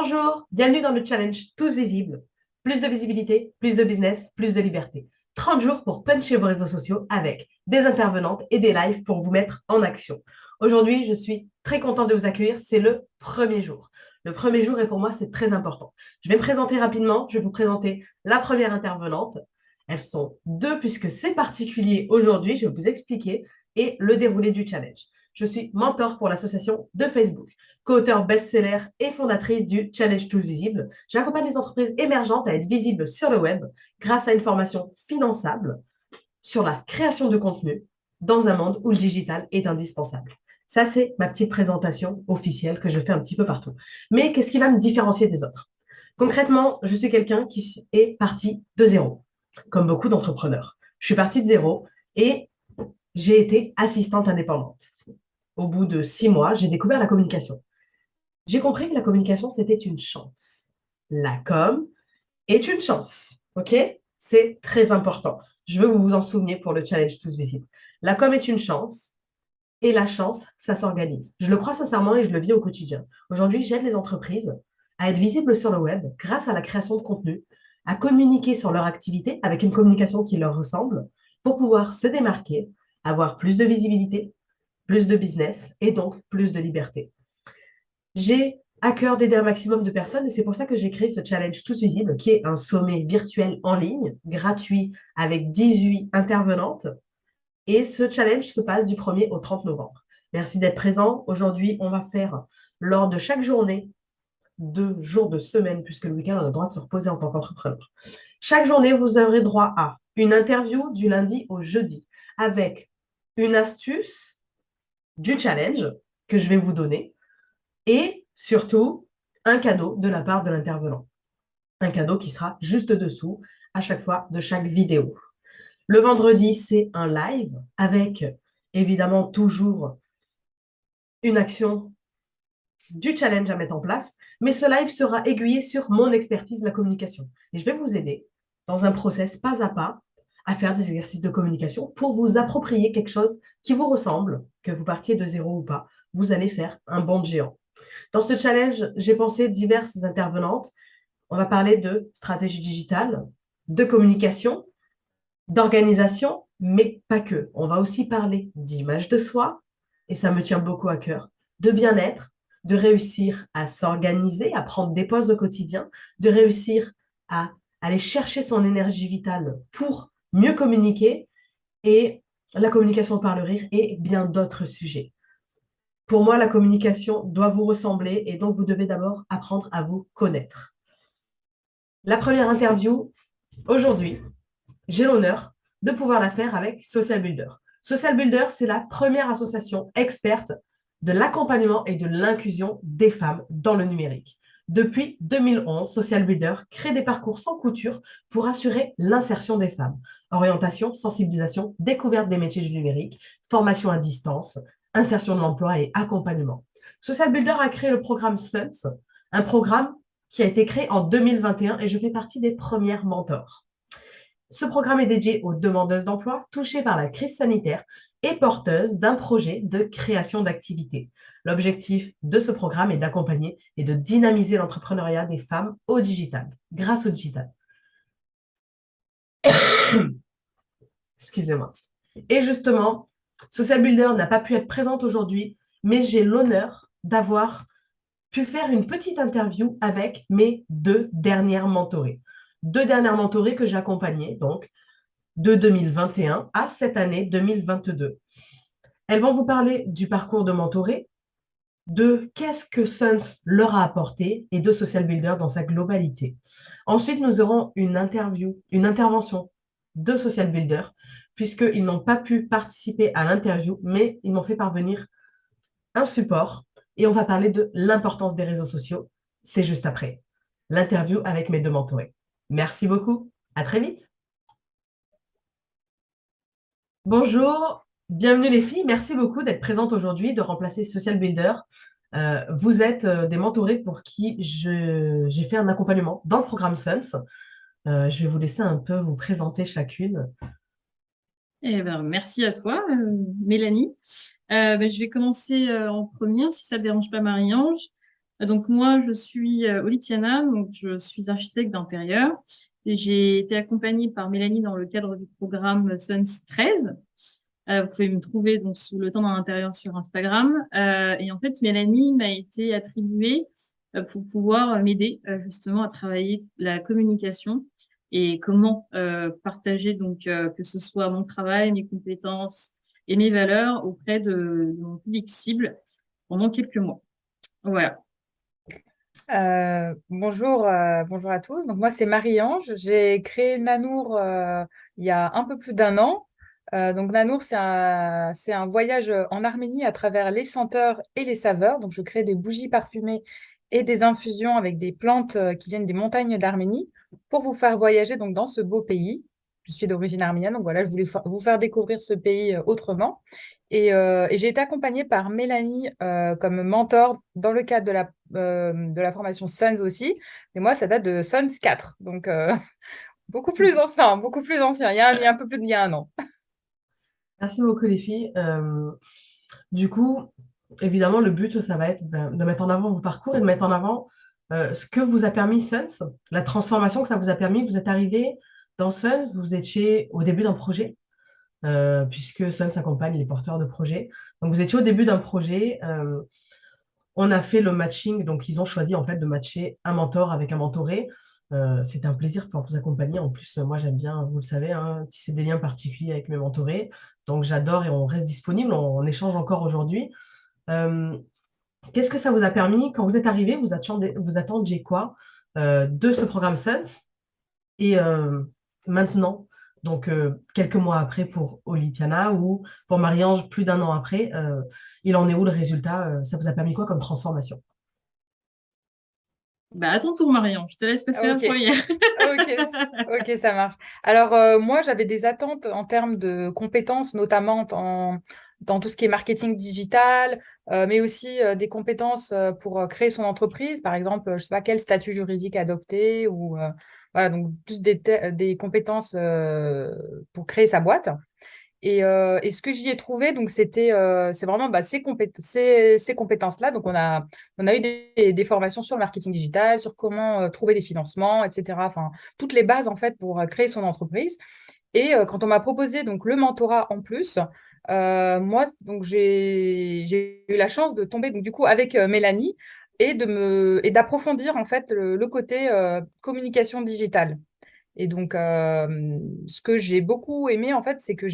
Bonjour, bienvenue dans le challenge Tous Visibles. Plus de visibilité, plus de business, plus de liberté. 30 jours pour puncher vos réseaux sociaux avec des intervenantes et des lives pour vous mettre en action. Aujourd'hui, je suis très contente de vous accueillir. C'est le premier jour. Le premier jour et pour moi, c'est très important. Je vais me présenter rapidement. Je vais vous présenter la première intervenante. Elles sont deux puisque c'est particulier aujourd'hui. Je vais vous expliquer et le déroulé du challenge. Je suis mentor pour l'association de Facebook, co-auteur best-seller et fondatrice du Challenge Tous Visibles. J'accompagne les entreprises émergentes à être visibles sur le web grâce à une formation finançable sur la création de contenu dans un monde où le digital est indispensable. Ça, c'est ma petite présentation officielle que je fais un petit peu partout. Mais qu'est-ce qui va me différencier des autres? Concrètement, je suis quelqu'un qui est parti de zéro, comme beaucoup d'entrepreneurs. Je suis partie de zéro et j'ai été assistante indépendante. Au bout de 6 mois, j'ai découvert la communication. J'ai compris que la communication, c'était une chance. La com est une chance. OK? C'est très important. Je veux que vous vous en souveniez pour le challenge Tous Visibles. La com est une chance et la chance, ça s'organise. Je le crois sincèrement et je le vis au quotidien. Aujourd'hui, j'aide les entreprises à être visibles sur le web grâce à la création de contenu, à communiquer sur leur activité avec une communication qui leur ressemble pour pouvoir se démarquer, avoir plus de visibilité, plus de business et donc plus de liberté. J'ai à cœur d'aider un maximum de personnes et c'est pour ça que j'ai créé ce challenge Tous Visibles, qui est un sommet virtuel en ligne, gratuit, avec 18 intervenantes. Et ce challenge se passe du 1er au 30 novembre. Merci d'être présent. Aujourd'hui, on va faire, lors de chaque journée, 2 jours de semaine, puisque le week-end, on a le droit de se reposer en tant qu'entrepreneur. Chaque journée, vous aurez droit à une interview du lundi au jeudi, avec une astuce du challenge que je vais vous donner, et surtout un cadeau de la part de l'intervenant. Un cadeau qui sera juste dessous à chaque fois de chaque vidéo. Le vendredi, c'est un live avec évidemment toujours une action du challenge à mettre en place, mais ce live sera aiguillé sur mon expertise de la communication. Et je vais vous aider dans un process pas à pas à faire des exercices de communication pour vous approprier quelque chose qui vous ressemble, que vous partiez de zéro ou pas. Vous allez faire un bond de géant. Dans ce challenge, j'ai pensé diverses intervenantes. On va parler de stratégie digitale, de communication, d'organisation, mais pas que. On va aussi parler d'image de soi, et ça me tient beaucoup à cœur, de bien-être, de réussir à s'organiser, à prendre des pauses au quotidien, de réussir à aller chercher son énergie vitale pour mieux communiquer, et la communication par le rire et bien d'autres sujets. Pour moi, la communication doit vous ressembler et donc vous devez d'abord apprendre à vous connaître. La première interview, aujourd'hui, j'ai l'honneur de pouvoir la faire avec Social Builder. Social Builder, c'est la première association experte de l'accompagnement et de l'inclusion des femmes dans le numérique. Depuis 2011, Social Builder crée des parcours sans couture pour assurer l'insertion des femmes. Orientation, sensibilisation, découverte des métiers du numérique, formation à distance, insertion de l'emploi et accompagnement. Social Builder a créé le programme SUNS, un programme qui a été créé en 2021 et je fais partie des premières mentors. Ce programme est dédié aux demandeuses d'emploi touchées par la crise sanitaire et porteuses d'un projet de création d'activités. L'objectif de ce programme est d'accompagner et de dynamiser l'entrepreneuriat des femmes au digital, grâce au digital. Excusez-moi. Et justement, Social Builder n'a pas pu être présente aujourd'hui, mais j'ai l'honneur d'avoir pu faire une petite interview avec mes 2 dernières mentorées. 2 dernières mentorées que j'ai accompagnées, donc, de 2021 à cette année 2022. Elles vont vous parler du parcours de mentoré, de qu'est-ce que Suns leur a apporté et de Social Builder dans sa globalité. Ensuite, nous aurons une intervention de Social Builder, puisqu'ils n'ont pas pu participer à l'interview, mais ils m'ont fait parvenir un support et on va parler de l'importance des réseaux sociaux. C'est juste après l'interview avec mes 2 mentorés. Merci beaucoup. À très vite. Bonjour, bienvenue les filles. Merci beaucoup d'être présentes aujourd'hui, de remplacer Social Builder. Vous êtes des mentorés pour qui j'ai fait un accompagnement dans le programme SUNS. Je vais vous laisser un peu vous présenter chacune. Eh ben, merci à toi, Mélanie. Je vais commencer en première, si ça ne te dérange pas, Marie-Ange. Donc moi, je suis Olitiana, donc je suis architecte d'intérieur. Et j'ai été accompagnée par Mélanie dans le cadre du programme SUNS 13. Vous pouvez me trouver donc sous le temps dans l'intérieur sur Instagram. Et en fait, Mélanie m'a été attribuée pour pouvoir m'aider justement à travailler la communication et comment partager donc que ce soit mon travail, mes compétences et mes valeurs auprès de mon public cible pendant quelques mois. Voilà. Bonjour à tous. Donc moi c'est Marie-Ange. J'ai créé Nanour il y a un peu plus d'un an. Donc Nanour c'est un voyage en Arménie à travers les senteurs et les saveurs. Donc je crée des bougies parfumées et des infusions avec des plantes qui viennent des montagnes d'Arménie pour vous faire voyager donc dans ce beau pays. Je suis d'origine arménienne, donc voilà, je voulais vous faire découvrir ce pays autrement. Et j'ai été accompagnée par Mélanie comme mentor dans le cadre de la formation Sons aussi. Et moi, ça date de Sons 4, donc beaucoup plus ancien, beaucoup plus ancien. Il y a un peu plus il y a un an. Merci beaucoup les filles. Du coup, évidemment, le but, ça va être de mettre en avant vos parcours et de mettre en avant ce que vous a permis Suns, la transformation que ça vous a permis. Vous êtes arrivé dans Suns, vous étiez au début d'un projet, puisque Suns accompagne les porteurs de projets. Donc, vous étiez au début d'un projet. On a fait le matching, donc ils ont choisi en fait de matcher un mentor avec un mentoré. C'était un plaisir de pouvoir vous accompagner. En plus, moi j'aime bien, vous le savez, hein, tisser des liens particuliers avec mes mentorés. Donc j'adore et on reste disponible, on échange encore aujourd'hui. Euh, Qu'est-ce que ça vous a permis quand vous êtes arrivé, vous attendiez quoi de ce programme Suns et maintenant, donc quelques mois après pour Olitiana ou pour Marie-Ange plus d'un an après, il en est où le résultat? Ça vous a permis quoi comme transformation? Bah, à ton tour, Marion. Je te laisse passer la Ok, première. ok, ça marche. Alors, moi, j'avais des attentes en termes de compétences, notamment dans tout ce qui est marketing digital, mais aussi des compétences pour créer son entreprise. Par exemple, je sais pas quel statut juridique adopter ou voilà, donc plus des compétences pour créer sa boîte. Et ce que j'y ai trouvé, donc c'est vraiment bah, ces compétences-là. Donc on a eu des formations sur le marketing digital, sur comment trouver des financements, etc. Enfin, toutes les bases en fait pour créer son entreprise. Et quand on m'a proposé donc le mentorat en plus, moi donc j'ai eu la chance de tomber donc du coup avec Mélanie et d'approfondir en fait le côté communication digitale. Et donc, ce que j'ai beaucoup aimé, en fait, c'est que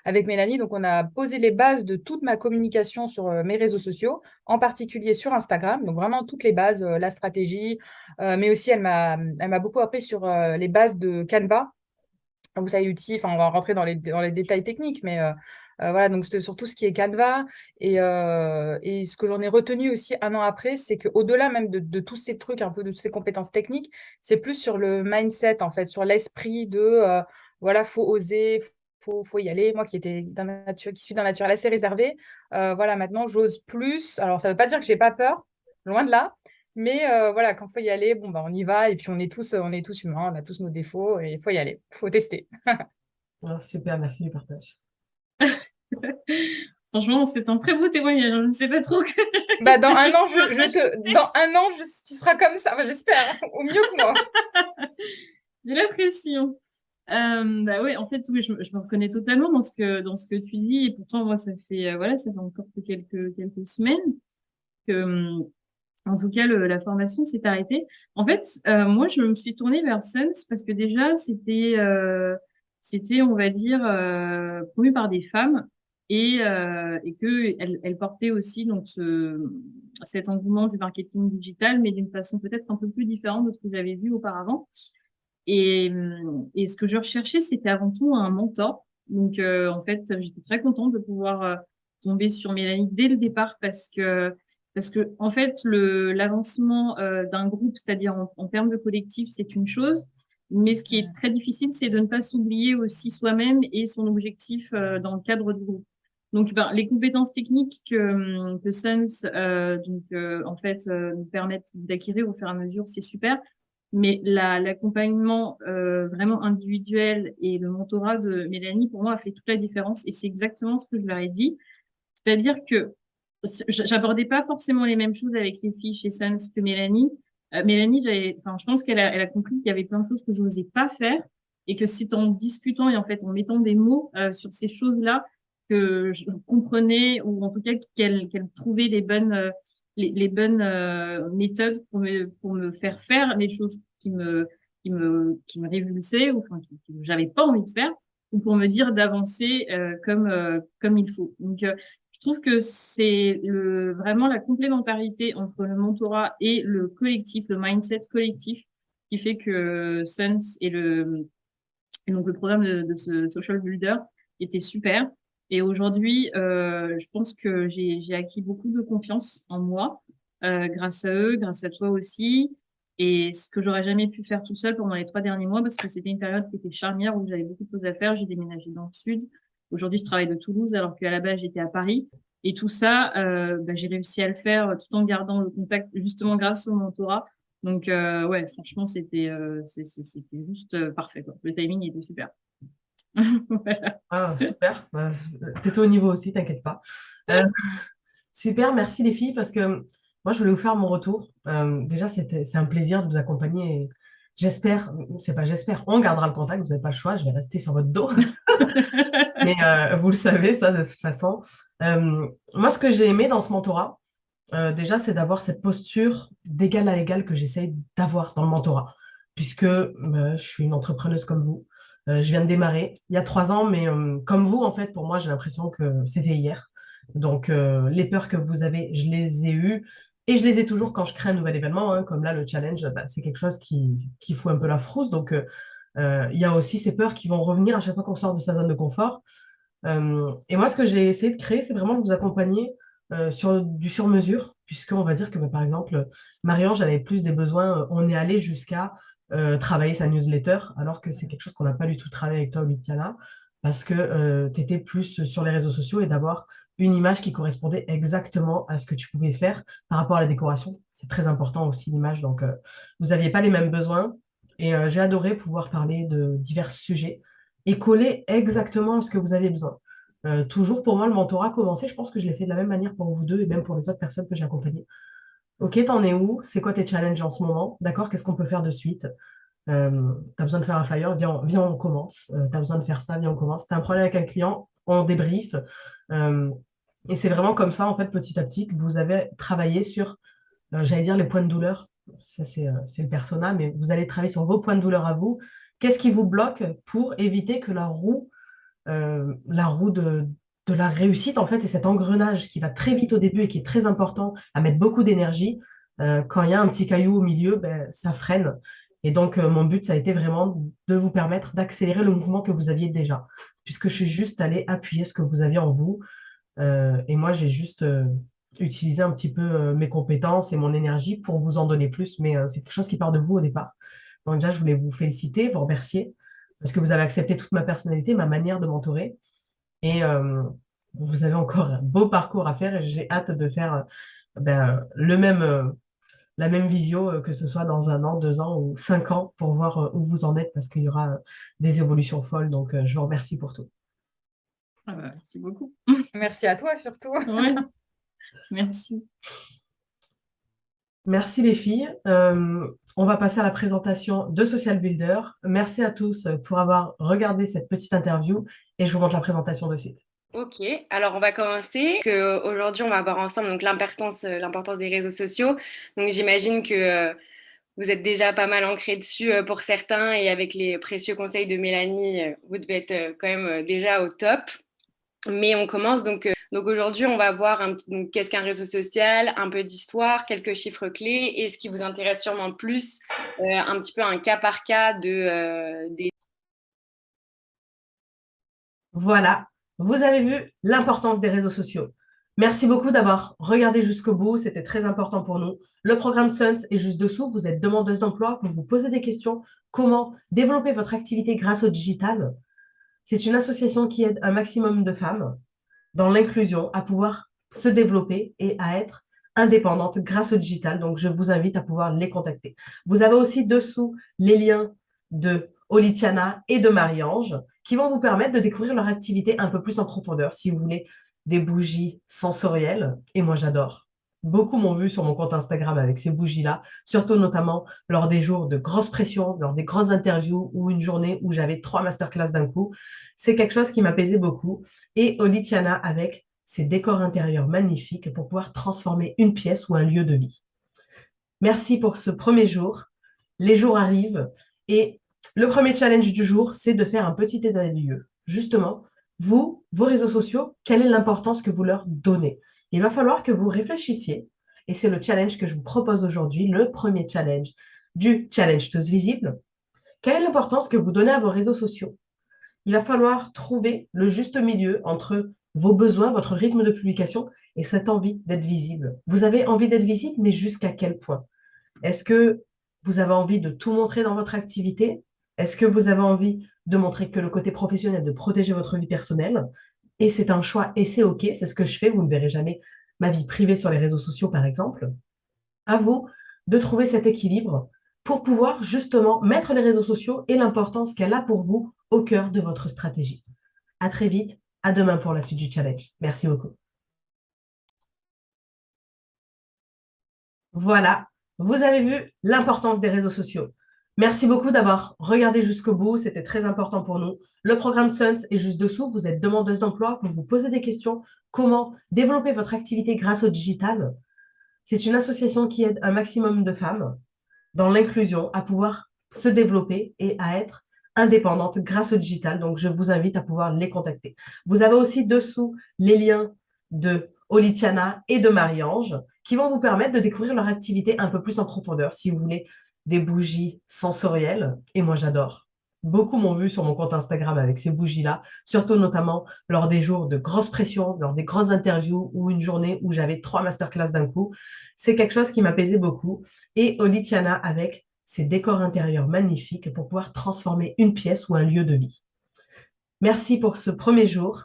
avec Mélanie, donc on a posé les bases de toute ma communication sur mes réseaux sociaux, en particulier sur Instagram. Donc, vraiment toutes les bases, la stratégie, mais aussi elle m'a beaucoup appris sur les bases de Canva. Vous savez, utile, enfin, on va rentrer dans les détails techniques, mais voilà, donc c'était surtout ce qui est Canva. Et ce que j'en ai retenu aussi un an après, c'est qu'au-delà même de tous ces trucs, un peu de toutes ces compétences techniques, c'est plus sur le mindset, en fait, sur l'esprit de, voilà, faut oser, faut y aller. Moi qui suis d'un naturel assez réservé, voilà, maintenant, j'ose plus. Alors, ça ne veut pas dire que j'ai pas peur, loin de là. Mais voilà, quand il faut y aller, bon, bah, on y va. Et puis, on est tous humains, on a tous nos défauts et il faut y aller, il faut tester. Ah, super, merci du partage. Franchement, c'est un très beau témoignage. Je ne sais pas trop Bah, qu'est-ce dans que un je an, peux rajouter. dans un an, tu seras comme ça. Enfin, j'espère, hein, au mieux que moi. J'ai l'impression. Bah oui, en fait, oui, je me reconnais totalement dans ce que tu dis. Et pourtant, moi, voilà, ça fait encore que quelques semaines que, en tout cas, la formation s'est arrêtée. En fait, moi, je me suis tournée vers Suns parce que déjà, c'était, on va dire, promu par des femmes et que elles portaient aussi donc cet engouement du marketing digital, mais d'une façon peut-être un peu plus différente de ce que j'avais vu auparavant. Et ce que je recherchais, c'était avant tout un mentor. Donc, en fait, j'étais très contente de pouvoir tomber sur Mélanie dès le départ parce que en fait, l'avancement d'un groupe, c'est-à-dire en termes de collectif, c'est une chose. Mais ce qui est très difficile, c'est de ne pas s'oublier aussi soi-même et son objectif dans le cadre du groupe. Donc, ben, les compétences techniques que Sens en fait, nous permettent d'acquérir au fur et à mesure, c'est super. Mais l'accompagnement vraiment individuel et le mentorat de Mélanie, pour moi, a fait toute la différence. Et c'est exactement ce que je leur ai dit. C'est-à-dire que j'abordais pas forcément les mêmes choses avec les filles chez Suns que Mélanie. Mélanie, enfin, je pense elle a compris qu'il y avait plein de choses que je n'osais pas faire et que c'est en discutant et en fait en mettant des mots sur ces choses-là que je comprenais ou en tout cas qu'elle trouvait les bonnes méthodes pour me faire faire les choses qui me révulsaient ou enfin, que j'avais pas envie de faire ou pour me dire d'avancer comme il faut. Donc, je trouve que c'est vraiment la complémentarité entre le mentorat et le collectif, le mindset collectif, qui fait que Suns et donc le programme de ce social builder était super. Et aujourd'hui, je pense que j'ai acquis beaucoup de confiance en moi grâce à eux, grâce à toi aussi. Et ce que j'aurais jamais pu faire tout seul pendant les 3 derniers mois, parce que c'était une période qui était charnière où j'avais beaucoup de choses à faire. J'ai déménagé dans le sud. Aujourd'hui, je travaille de Toulouse, alors qu'à la base, j'étais à Paris. Et tout ça, j'ai réussi à le faire tout en gardant le contact, justement grâce au mentorat. Donc, ouais, franchement, c'était juste parfait, quoi. Le timing était super. Voilà. Ah, super. Bah, t'es au niveau aussi, t'inquiète pas. Euh, super, merci les filles, parce que moi, je voulais vous faire mon retour. Déjà, c'est un plaisir de vous accompagner. Et j'espère, c'est pas j'espère, on gardera le contact, vous n'avez pas le choix, je vais rester sur votre dos. Mais vous le savez, ça, de toute façon. Moi, ce que j'ai aimé dans ce mentorat, déjà, c'est d'avoir cette posture d'égal à égal que j'essaye d'avoir dans le mentorat, puisque je suis une entrepreneuse comme vous. Je viens de démarrer il y a 3 ans, mais comme vous, en fait, pour moi, j'ai l'impression que c'était hier. Donc, les peurs que vous avez, je les ai eues et je les ai toujours quand je crée un nouvel événement, hein, comme là, le challenge, bah, c'est quelque chose qui fout un peu la frousse. Donc, il y a aussi ces peurs qui vont revenir à chaque fois qu'on sort de sa zone de confort. Et moi, ce que j'ai essayé de créer, c'est vraiment de vous accompagner sur du sur-mesure, puisqu'on va dire que, bah, par exemple, Marie-Ange, elle avait plus des besoins, on est allé jusqu'à travailler sa newsletter, alors que c'est quelque chose qu'on n'a pas du tout travaillé avec toi, Olivia, parce que tu étais plus sur les réseaux sociaux et d'avoir une image qui correspondait exactement à ce que tu pouvais faire par rapport à la décoration. C'est très important aussi, l'image. Donc, vous n'aviez pas les mêmes besoins. Et j'ai adoré pouvoir parler de divers sujets et coller exactement à ce que vous aviez besoin. Toujours pour moi, le mentorat commencé, je pense que je l'ai fait de la même manière pour vous deux et même pour les autres personnes que j'ai accompagnées. Ok, t'en es où? C'est quoi tes challenges en ce moment? D'accord, qu'est-ce qu'on peut faire de suite? T'as besoin de faire un flyer? Viens, on commence. T'as besoin de faire ça? Viens, on commence. T'as un problème avec un client? On débrief. Euh, et c'est vraiment comme ça, en fait, petit à petit, que vous avez travaillé sur, j'allais dire, les points de douleur. Ça, c'est le persona, mais vous allez travailler sur vos points de douleur à vous. Qu'est-ce qui vous bloque pour éviter que la roue de la réussite, en fait, et cet engrenage qui va très vite au début et qui est très important à mettre beaucoup d'énergie, quand il y a un petit caillou au milieu, ben, ça freine. Et donc, mon but, ça a été vraiment de vous permettre d'accélérer le mouvement que vous aviez déjà, puisque je suis juste allée appuyer ce que vous aviez en vous. Et moi, j'ai juste utilisé un petit peu mes compétences et mon énergie pour vous en donner plus, mais c'est quelque chose qui part de vous au départ. Donc déjà, je voulais vous féliciter, vous remercier, parce que vous avez accepté toute ma personnalité, ma manière de mentorer. Et vous avez encore un beau parcours à faire et j'ai hâte de faire la même visio, que ce soit dans 1 an, 2 ans ou 5 ans, pour voir où vous en êtes, parce qu'il y aura des évolutions folles. Donc, je vous remercie pour tout. Ah bah, merci beaucoup. Merci à toi surtout. Ouais, merci. Merci les filles. On va passer à la présentation de Social Builder. Merci à tous pour avoir regardé cette petite interview et je vous montre la présentation de suite. Ok, alors on va commencer. Aujourd'hui, on va voir ensemble donc l'importance des réseaux sociaux. Donc j'imagine que vous êtes déjà pas mal ancré dessus pour certains et avec les précieux conseils de Mélanie, vous devez être quand même déjà au top. Mais on commence donc aujourd'hui, on va voir donc, qu'est-ce qu'un réseau social, un peu d'histoire, quelques chiffres clés et ce qui vous intéresse sûrement plus, un petit peu un cas par cas des. Voilà, vous avez vu l'importance des réseaux sociaux. Merci beaucoup d'avoir regardé jusqu'au bout, c'était très important pour nous. Le programme Suns est juste dessous, vous êtes demandeuse d'emploi, vous vous posez des questions, comment développer votre activité grâce au digital. C'est une association qui aide un maximum de femmes dans l'inclusion à pouvoir se développer et à être indépendantes grâce au digital. Donc, je vous invite à pouvoir les contacter. Vous avez aussi dessous les liens de Olitiana et de Marie-Ange qui vont vous permettre de découvrir leur activité un peu plus en profondeur si vous voulez des bougies sensorielles et moi j'adore. Beaucoup m'ont vu sur mon compte Instagram avec ces bougies-là, surtout notamment lors des jours de grosse pression, lors des grosses interviews ou une journée où j'avais 3 masterclass d'un coup. C'est quelque chose qui m'apaisait beaucoup. Et Olitiana avec ses décors intérieurs magnifiques pour pouvoir transformer une pièce ou un lieu de vie. Merci pour ce premier jour. Les jours arrivent et le premier challenge du jour, c'est de faire un petit état des lieux. Justement, vous, vos réseaux sociaux, quelle est l'importance que vous leur donnez? Il va falloir que vous réfléchissiez et c'est le challenge que je vous propose aujourd'hui, le premier challenge du challenge Tous Visibles. Quelle est l'importance que vous donnez à vos réseaux sociaux? Il va falloir trouver le juste milieu entre vos besoins, votre rythme de publication et cette envie d'être visible. Vous avez envie d'être visible, mais jusqu'à quel point? Est-ce que vous avez envie de tout montrer dans votre activité? Est-ce que vous avez envie de montrer que le côté professionnel, de protéger votre vie personnelle? Et c'est un choix et c'est OK, c'est ce que je fais. Vous ne verrez jamais ma vie privée sur les réseaux sociaux, par exemple. À vous de trouver cet équilibre pour pouvoir justement mettre les réseaux sociaux et l'importance qu'elle a pour vous au cœur de votre stratégie. À très vite, à demain pour la suite du challenge. Merci beaucoup. Voilà, vous avez vu l'importance des réseaux sociaux. Merci beaucoup d'avoir regardé jusqu'au bout, c'était très important pour nous. Le programme SUNS est juste dessous, vous êtes demandeuse d'emploi, vous vous posez des questions, comment développer votre activité grâce au digital. C'est une association qui aide un maximum de femmes dans l'inclusion à pouvoir se développer et à être indépendante grâce au digital. Donc, je vous invite à pouvoir les contacter. Vous avez aussi dessous les liens de Olitiana et de Marie-Ange qui vont vous permettre de découvrir leur activité un peu plus en profondeur si vous voulez des bougies sensorielles. Et moi, j'adore. Beaucoup m'ont vu sur mon compte Instagram avec ces bougies-là, surtout notamment lors des jours de grosse pression, lors des grosses interviews ou une journée où j'avais 3 masterclass d'un coup. C'est quelque chose qui m'apaisait beaucoup. Et Olitiana avec ses décors intérieurs magnifiques pour pouvoir transformer une pièce ou un lieu de vie. Merci pour ce premier jour.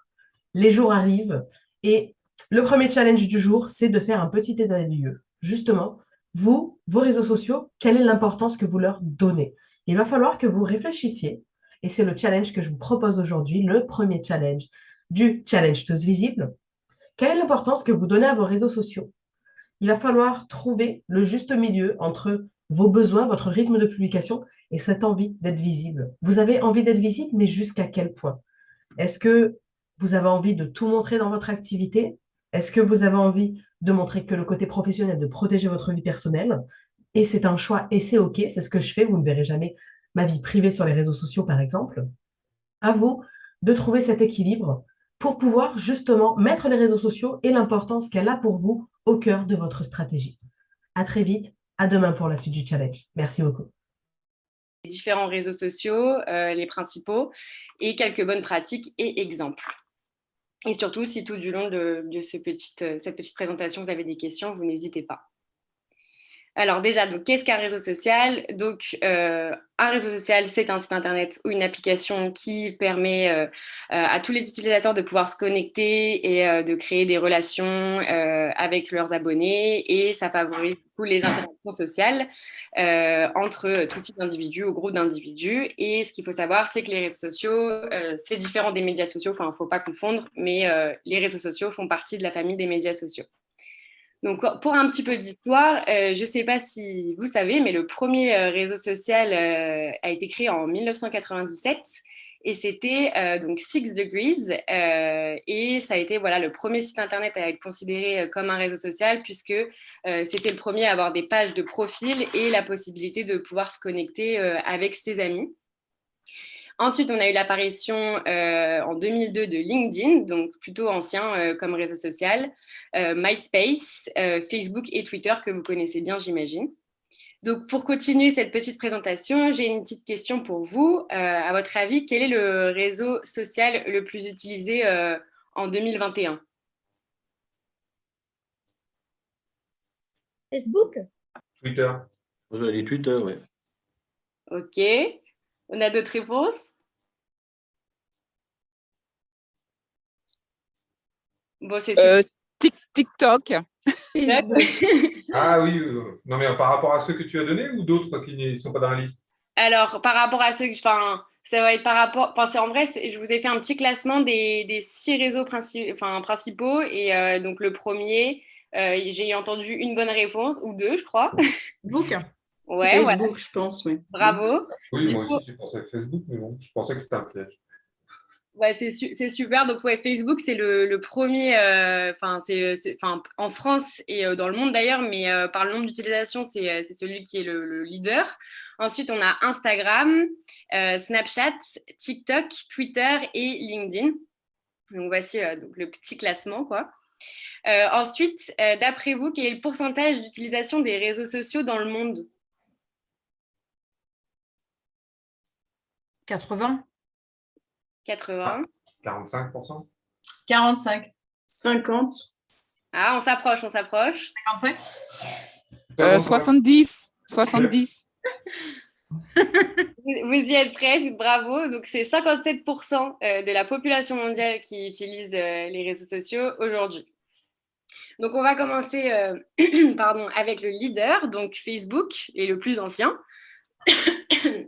Les jours arrivent et le premier challenge du jour, c'est de faire un petit état des lieux. Justement, vous, vos réseaux sociaux, quelle est l'importance que vous leur donnez? Il va falloir que vous réfléchissiez et c'est le challenge que je vous propose aujourd'hui, le premier challenge du challenge Tous Visibles. Quelle est l'importance que vous donnez à vos réseaux sociaux? Il va falloir trouver le juste milieu entre vos besoins, votre rythme de publication et cette envie d'être visible. Vous avez envie d'être visible, mais jusqu'à quel point? Est-ce que vous avez envie de tout montrer dans votre activité? Est-ce que vous avez envie de montrer que le côté professionnel, de protéger votre vie personnelle? Et c'est un choix et c'est OK, c'est ce que je fais. Vous ne verrez jamais ma vie privée sur les réseaux sociaux, par exemple. À vous de trouver cet équilibre pour pouvoir justement mettre les réseaux sociaux et l'importance qu'elle a pour vous au cœur de votre stratégie. À très vite, à demain pour la suite du challenge. Merci beaucoup. Les différents réseaux sociaux, les principaux, et quelques bonnes pratiques et exemples. Et surtout, si tout du long de cette petite présentation, vous avez des questions, vous n'hésitez pas. Alors déjà, donc, qu'est-ce qu'un réseau social? Donc, un réseau social, c'est un site internet ou une application qui permet à tous les utilisateurs de pouvoir se connecter et de créer des relations avec leurs abonnés et ça favorise beaucoup les interactions sociales entre tout type d'individus ou groupe d'individus. Et ce qu'il faut savoir, c'est que les réseaux sociaux, c'est différent des médias sociaux, enfin, il ne faut pas confondre, mais les réseaux sociaux font partie de la famille des médias sociaux. Donc, pour un petit peu d'histoire, je ne sais pas si vous savez, mais le premier réseau social a été créé en 1997 et c'était donc Six Degrees et ça a été voilà, le premier site internet à être considéré comme un réseau social puisque c'était le premier à avoir des pages de profil et la possibilité de pouvoir se connecter avec ses amis. Ensuite, on a eu l'apparition en 2002 de LinkedIn, donc plutôt ancien comme réseau social, MySpace, Facebook et Twitter que vous connaissez bien, j'imagine. Donc, pour continuer cette petite présentation, j'ai une petite question pour vous. À votre avis, quel est le réseau social le plus utilisé en 2021? Facebook? Twitter. J'aurais dit Twitter, oui. Ok. On a d'autres réponses? Bon, c'est TikTok. Ah oui, non mais par rapport à ceux que tu as donnés ou d'autres qui ne sont pas dans la liste? Alors, par rapport à ceux que, enfin, ça va être par rapport. Enfin, c'est en vrai, je vous ai fait un petit classement des 6 réseaux principaux. Et donc, le premier, j'ai entendu une bonne réponse, ou deux, je crois. Facebook. Ouais, voilà, Facebook, je pense, oui. bravo. Oui, Du moi coup, aussi, j'ai pensé à Facebook, mais bon, je pensais que c'était un piège. ouais, c'est super. Donc, ouais, Facebook, c'est le premier, enfin, enfin, en France et dans le monde d'ailleurs, mais par le nombre d'utilisations, c'est celui qui est le leader. Ensuite, on a Instagram, Snapchat, TikTok, Twitter et LinkedIn. Donc, voici donc, le petit classement, quoi. Ensuite, d'après vous, quel est le pourcentage d'utilisation des réseaux sociaux dans le monde? 80. 80. 45%? 45. 50. Ah, on s'approche, on s'approche. 55. 70. 70. Vous y êtes presque, bravo. Donc, c'est 57% de la population mondiale qui utilise les réseaux sociaux aujourd'hui. Donc, on va commencer pardon, avec le leader, donc Facebook, et le plus ancien.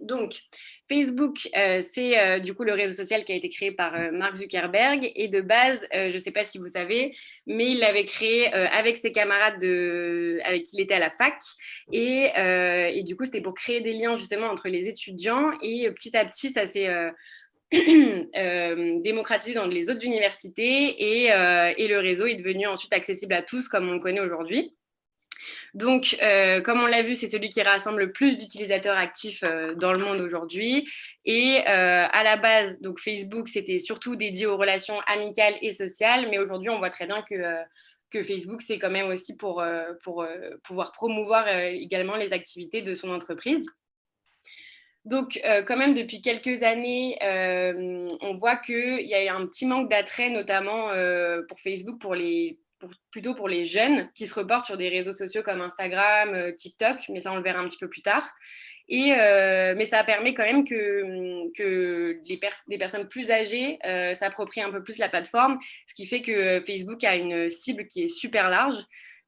Donc, Facebook, c'est du coup le réseau social qui a été créé par Mark Zuckerberg. Et de base, je ne sais pas si vous savez, mais il l'avait créé avec ses camarades avec qui il était à la fac. Et du coup, c'était pour créer des liens justement entre les étudiants. Et petit à petit, ça s'est démocratisé dans les autres universités. Et le réseau est devenu ensuite accessible à tous, comme on le connaît aujourd'hui. Donc, comme on l'a vu, c'est celui qui rassemble le plus d'utilisateurs actifs dans le monde aujourd'hui. Et à la base, donc Facebook, c'était surtout dédié aux relations amicales et sociales. Mais aujourd'hui, on voit très bien que Facebook, c'est quand même aussi pour pouvoir promouvoir également les activités de son entreprise. Donc, quand même, depuis quelques années, on voit qu'il y a eu un petit manque d'attrait, notamment pour Facebook, plutôt pour les jeunes qui se reportent sur des réseaux sociaux comme Instagram, TikTok, mais ça, on le verra un petit peu plus tard. Mais ça permet quand même que des personnes plus âgées s'approprient un peu plus la plateforme, ce qui fait que Facebook a une cible qui est super large.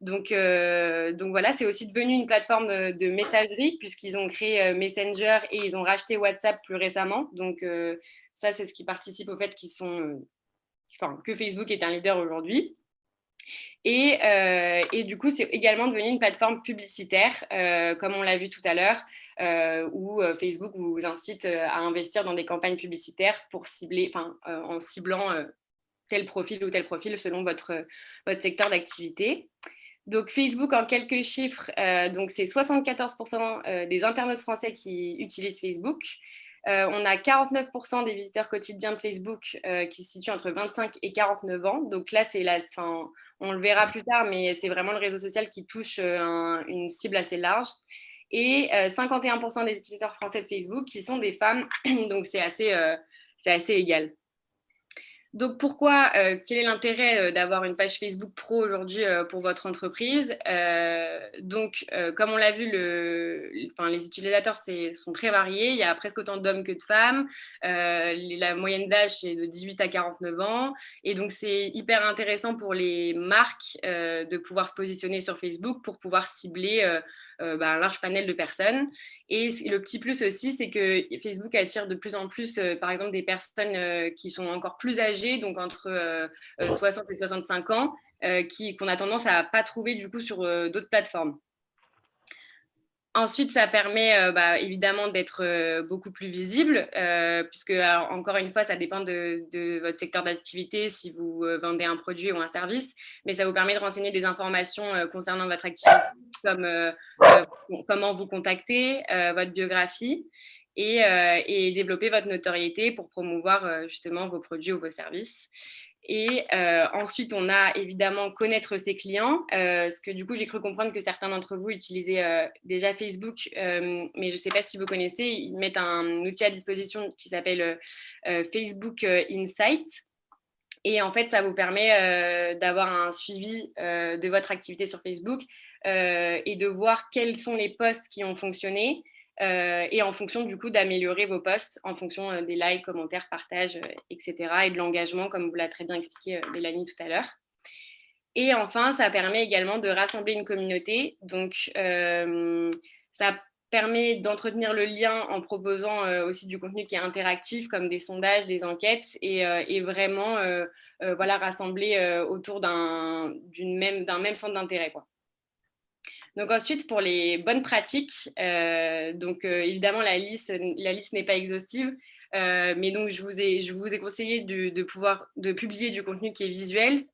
Donc voilà, c'est aussi devenu une plateforme de messagerie puisqu'ils ont créé Messenger et ils ont racheté WhatsApp plus récemment. Donc ça, c'est ce qui participe au fait que Facebook est un leader aujourd'hui. Et du coup, c'est également devenu une plateforme publicitaire, comme on l'a vu tout à l'heure, où Facebook vous incite à investir dans des campagnes publicitaires pour cibler, en ciblant tel profil ou tel profil selon votre secteur d'activité. Donc, Facebook, en quelques chiffres, donc c'est 74% des internautes français qui utilisent Facebook. On a 49% des visiteurs quotidiens de Facebook qui se situent entre 25 et 49 ans. Donc là, on le verra plus tard, mais c'est vraiment le réseau social qui touche une cible assez large. Et 51% des utilisateurs français de Facebook qui sont des femmes. Donc c'est assez égal. Donc, quel est l'intérêt d'avoir une page Facebook Pro aujourd'hui pour votre entreprise? Comme on l'a vu, les utilisateurs sont très variés. Il y a presque autant d'hommes que de femmes. La moyenne d'âge est de 18 à 49 ans. Et donc, c'est hyper intéressant pour les marques de pouvoir se positionner sur Facebook pour pouvoir cibler un large panel de personnes. Et le petit plus aussi, c'est que Facebook attire de plus en plus, par exemple, des personnes qui sont encore plus âgées, donc entre 60 et 65 ans, qu'on a tendance à ne pas trouver du coup sur d'autres plateformes. Ensuite, ça permet évidemment d'être beaucoup plus visible, puisque, alors, encore une fois, ça dépend de votre secteur d'activité, si vous vendez un produit ou un service, mais ça vous permet de renseigner des informations concernant votre activité, comme comment vous contacter, votre biographie, et développer votre notoriété pour promouvoir justement vos produits ou vos services. Et ensuite, on a évidemment connaître ses clients, parce que du coup, j'ai cru comprendre que certains d'entre vous utilisaient déjà Facebook, mais je ne sais pas si vous connaissez, ils mettent un outil à disposition qui s'appelle Facebook Insights. Et en fait, ça vous permet d'avoir un suivi de votre activité sur Facebook et de voir quels sont les posts qui ont fonctionné. Et en fonction du coup d'améliorer vos posts en fonction des likes, commentaires, partages, etc. et de l'engagement, comme vous l'a très bien expliqué Mélanie tout à l'heure. Et enfin, ça permet également de rassembler une communauté. Donc, ça permet d'entretenir le lien en proposant aussi du contenu qui est interactif, comme des sondages, des enquêtes, et vraiment voilà, rassemblé autour d'un même centre d'intérêt, quoi. Donc ensuite, pour les bonnes pratiques, évidemment, la liste n'est pas exhaustive, mais donc je vous ai conseillé de publier du contenu qui est visuel.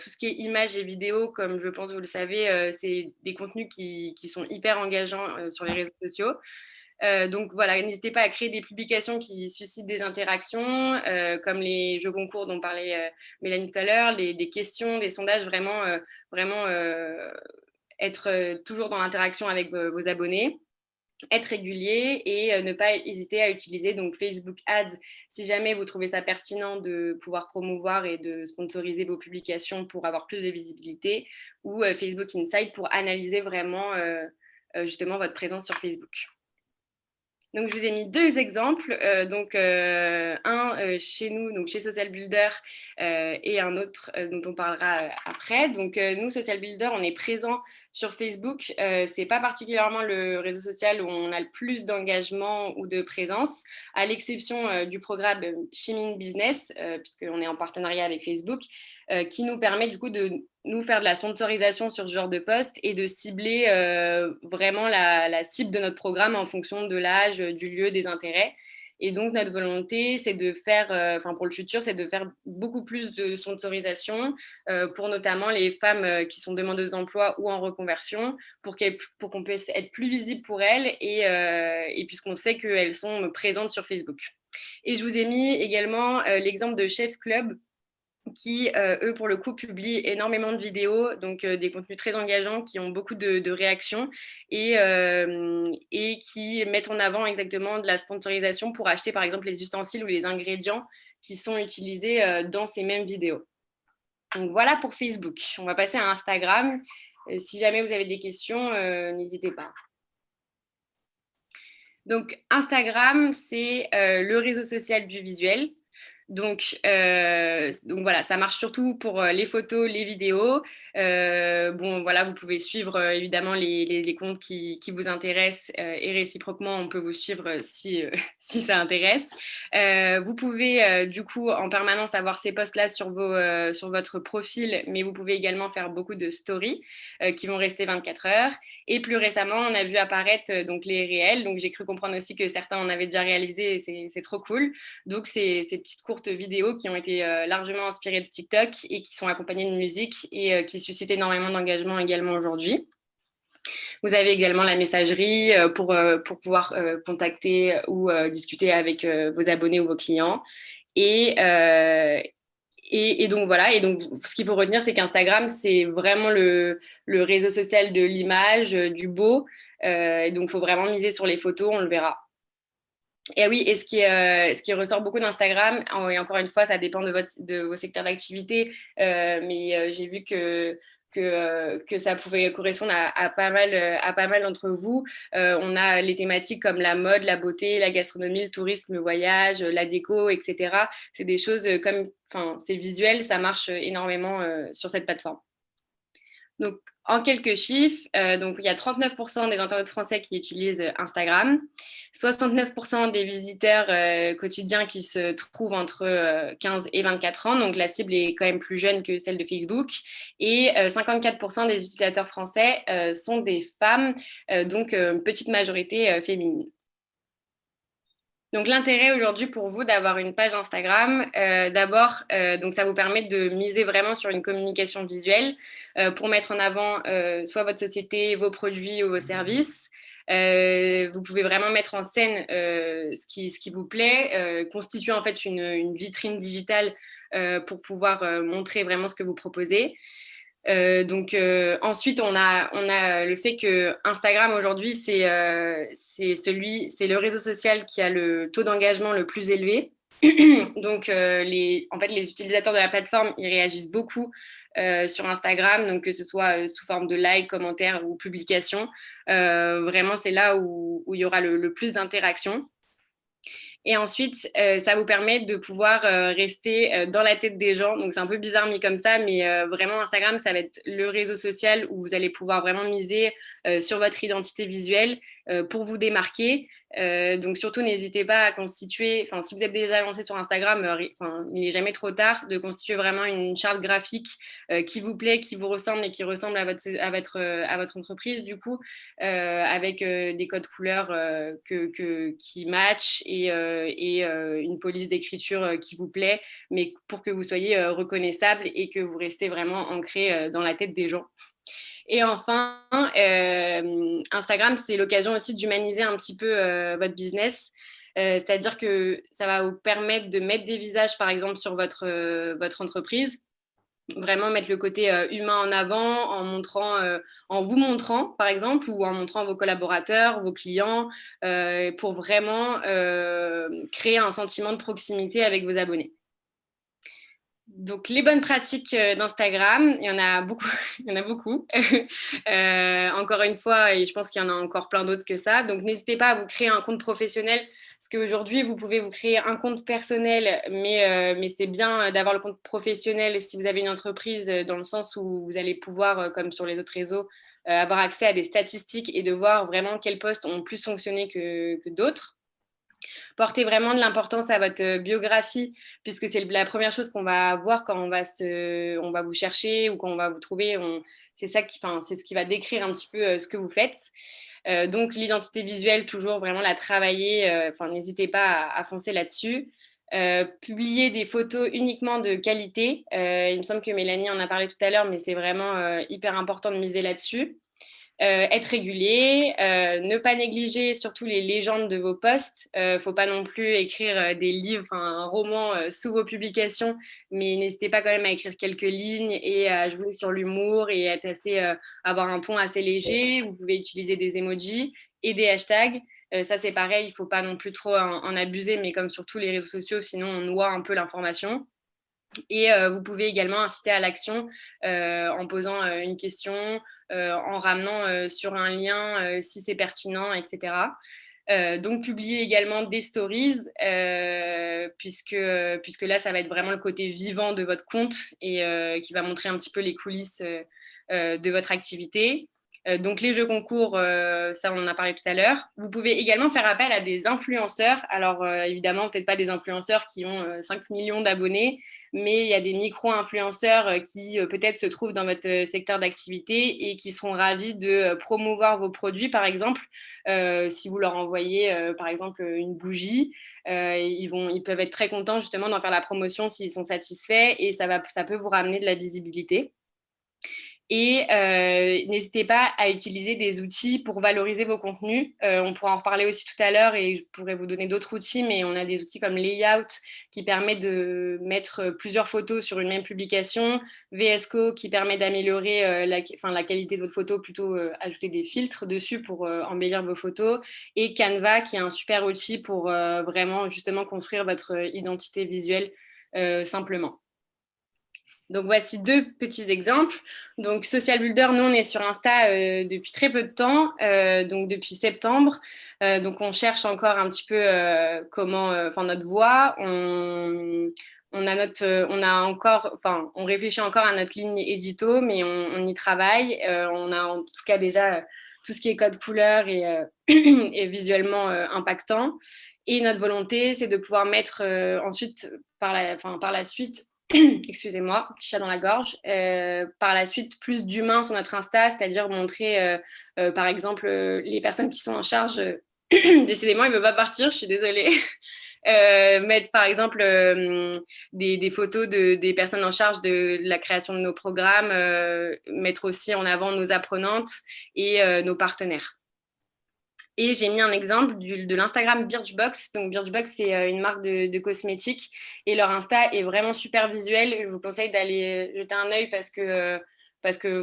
Tout ce qui est images et vidéos, comme je pense vous le savez, c'est des contenus qui sont hyper engageants sur les réseaux sociaux. Donc voilà, n'hésitez pas à créer des publications qui suscitent des interactions, comme les jeux concours dont parlait Mélanie tout à l'heure, des questions, des sondages, vraiment être toujours dans l'interaction avec vos abonnés, être régulier et ne pas hésiter à utiliser donc Facebook Ads si jamais vous trouvez ça pertinent de pouvoir promouvoir et de sponsoriser vos publications pour avoir plus de visibilité, ou Facebook Insights pour analyser vraiment justement votre présence sur Facebook. Donc, je vous ai mis 2 exemples, un chez nous, donc chez Social Builder, et un autre dont on parlera après. Donc, nous, Social Builder, on est présent sur Facebook. C'est pas particulièrement le réseau social où on a le plus d'engagement ou de présence, à l'exception du programme Shimin Business, puisqu'on est en partenariat avec Facebook, qui nous permet du coup de nous faire de la sponsorisation sur ce genre de poste et de cibler vraiment la cible de notre programme en fonction de l'âge, du lieu, des intérêts. Et donc, notre volonté, c'est de faire, pour le futur, c'est de faire beaucoup plus de sponsorisation pour notamment les femmes qui sont demandeuses d'emploi ou en reconversion, pour qu'on puisse être plus visible pour elles et puisqu'on sait qu'elles sont présentes sur Facebook. Et je vous ai mis également l'exemple de Chef Club, qui, eux, pour le coup, publient énormément de vidéos, donc des contenus très engageants qui ont beaucoup de réactions et qui mettent en avant exactement de la sponsorisation pour acheter, par exemple, les ustensiles ou les ingrédients qui sont utilisés dans ces mêmes vidéos. Donc voilà pour Facebook. On va passer à Instagram. Si jamais vous avez des questions, n'hésitez pas. Donc Instagram, c'est le réseau social du visuel. Donc voilà, ça marche surtout pour les photos, les vidéos. Voilà, vous pouvez suivre évidemment les comptes qui vous intéressent et réciproquement, on peut vous suivre si ça intéresse. Vous pouvez du coup en permanence avoir ces posts-là sur votre profil, mais vous pouvez également faire beaucoup de stories qui vont rester 24 heures. Et plus récemment, on a vu apparaître donc les réels. Donc j'ai cru comprendre aussi que certains en avaient déjà réalisé et c'est trop cool. Donc ces petites courtes vidéos qui ont été largement inspirées de TikTok et qui sont accompagnées de musique et qui suscitent énormément d'engagement également aujourd'hui. Vous avez également la messagerie pour pouvoir contacter ou discuter avec vos abonnés ou vos clients. Et donc voilà, et donc ce qu'il faut retenir, c'est qu'Instagram, c'est vraiment le réseau social de l'image, du beau. Et donc, il faut vraiment miser sur les photos, on le verra. Et oui, et ce qui ressort beaucoup d'Instagram, et encore une fois, ça dépend de vos secteurs d'activité, mais j'ai vu que ça pouvait correspondre à pas mal d'entre vous. On a les thématiques comme la mode, la beauté, la gastronomie, le tourisme, le voyage, la déco, etc. C'est des choses c'est visuel, ça marche énormément sur cette plateforme. Donc, en quelques chiffres, il y a 39% des internautes français qui utilisent Instagram, 69% des visiteurs quotidiens qui se trouvent entre 15 et 24 ans, donc la cible est quand même plus jeune que celle de Facebook, et 54% des utilisateurs français sont des femmes, donc une petite majorité féminine. Donc l'intérêt aujourd'hui pour vous d'avoir une page Instagram, d'abord, donc ça vous permet de miser vraiment sur une communication visuelle pour mettre en avant soit votre société, vos produits ou vos services. Vous pouvez vraiment mettre en scène ce qui vous plaît, constituer en fait une vitrine digitale pour pouvoir montrer vraiment ce que vous proposez. Ensuite, on a le fait que Instagram aujourd'hui, c'est le réseau social qui a le taux d'engagement le plus élevé. Donc, les utilisateurs de la plateforme, ils réagissent beaucoup sur Instagram, donc que ce soit sous forme de likes, commentaires ou publications. Vraiment, c'est là où il y aura le plus d'interactions. Et ensuite, ça vous permet de pouvoir rester dans la tête des gens. Donc, c'est un peu bizarre mis comme ça, mais vraiment, Instagram, ça va être le réseau social où vous allez pouvoir vraiment miser sur votre identité visuelle pour vous démarquer. Donc, surtout, n'hésitez pas à constituer, enfin, si vous êtes déjà lancé sur Instagram, il n'est jamais trop tard de constituer vraiment une charte graphique qui vous plaît, qui vous ressemble et qui ressemble à votre entreprise, du coup, avec des codes couleurs qui matchent et une police d'écriture qui vous plaît, mais pour que vous soyez reconnaissable et que vous restez vraiment ancré dans la tête des gens. Et enfin, Instagram, c'est l'occasion aussi d'humaniser un petit peu votre business. C'est-à-dire que ça va vous permettre de mettre des visages, par exemple, sur votre entreprise. Vraiment mettre le côté humain en avant en vous montrant, par exemple, ou en montrant vos collaborateurs, vos clients, pour vraiment créer un sentiment de proximité avec vos abonnés. Donc, les bonnes pratiques d'Instagram, il y en a beaucoup. Il y en a beaucoup. Encore une fois, et je pense qu'il y en a encore plein d'autres que ça. Donc, n'hésitez pas à vous créer un compte professionnel, parce qu'aujourd'hui, vous pouvez vous créer un compte personnel, mais c'est bien d'avoir le compte professionnel si vous avez une entreprise, dans le sens où vous allez pouvoir, comme sur les autres réseaux, avoir accès à des statistiques et de voir vraiment quels posts ont plus fonctionné que d'autres. Portez vraiment de l'importance à votre biographie, puisque c'est la première chose qu'on va voir quand on va vous chercher ou quand on va vous trouver. C'est ce qui va décrire un petit peu ce que vous faites. Donc, l'identité visuelle, toujours vraiment la travailler. N'hésitez pas à foncer là-dessus. Publier des photos uniquement de qualité. Il me semble que Mélanie en a parlé tout à l'heure, mais c'est vraiment hyper important de miser là-dessus. Être régulier, ne pas négliger surtout les légendes de vos posts. Faut pas non plus écrire des livres, un roman sous vos publications, mais n'hésitez pas quand même à écrire quelques lignes et à jouer sur l'humour et avoir un ton assez léger. Vous pouvez utiliser des emojis et des hashtags. Ça, c'est pareil, il faut pas non plus trop en abuser, mais comme sur tous les réseaux sociaux, sinon on noie un peu l'information. Et vous pouvez également inciter à l'action en posant une question, en ramenant sur un lien si c'est pertinent, etc. Donc, publier également des stories, puisque là, ça va être vraiment le côté vivant de votre compte et qui va montrer un petit peu les coulisses de votre activité. Donc, les jeux concours, ça, on en a parlé tout à l'heure. Vous pouvez également faire appel à des influenceurs. Alors, évidemment, peut-être pas des influenceurs qui ont 5 millions d'abonnés, mais il y a des micro-influenceurs qui peut-être se trouvent dans votre secteur d'activité et qui seront ravis de promouvoir vos produits, par exemple. Si vous leur envoyez, par exemple, une bougie, ils peuvent être très contents justement d'en faire la promotion s'ils sont satisfaits et ça peut vous ramener de la visibilité. Et n'hésitez pas à utiliser des outils pour valoriser vos contenus. On pourra en reparler aussi tout à l'heure et je pourrais vous donner d'autres outils, mais on a des outils comme Layout qui permet de mettre plusieurs photos sur une même publication, VS Code qui permet d'améliorer la qualité de votre photo, plutôt ajouter des filtres dessus pour embellir vos photos, et Canva qui est un super outil pour vraiment justement construire votre identité visuelle simplement. Donc, voici 2 petits exemples. Donc, Social Builder, nous, on est sur Insta depuis très peu de temps, donc depuis septembre. Donc, on cherche encore un petit peu notre voie. On réfléchit encore à notre ligne édito, mais on y travaille. On a en tout cas déjà tout ce qui est code couleur et visuellement impactant. Et notre volonté, c'est de pouvoir mettre ensuite, par la suite, excusez-moi, petit chat dans la gorge, par la suite plus d'humains sur notre Insta, c'est-à-dire montrer par exemple les personnes qui sont en charge, décidément il ne veut pas partir, je suis désolée, mettre par exemple des photos des personnes en charge de la création de nos programmes, mettre aussi en avant nos apprenantes et nos partenaires. Et j'ai mis un exemple de l'Instagram Birchbox. Donc, Birchbox, c'est une marque de cosmétiques. Et leur Insta est vraiment super visuel. Je vous conseille d'aller jeter un œil parce que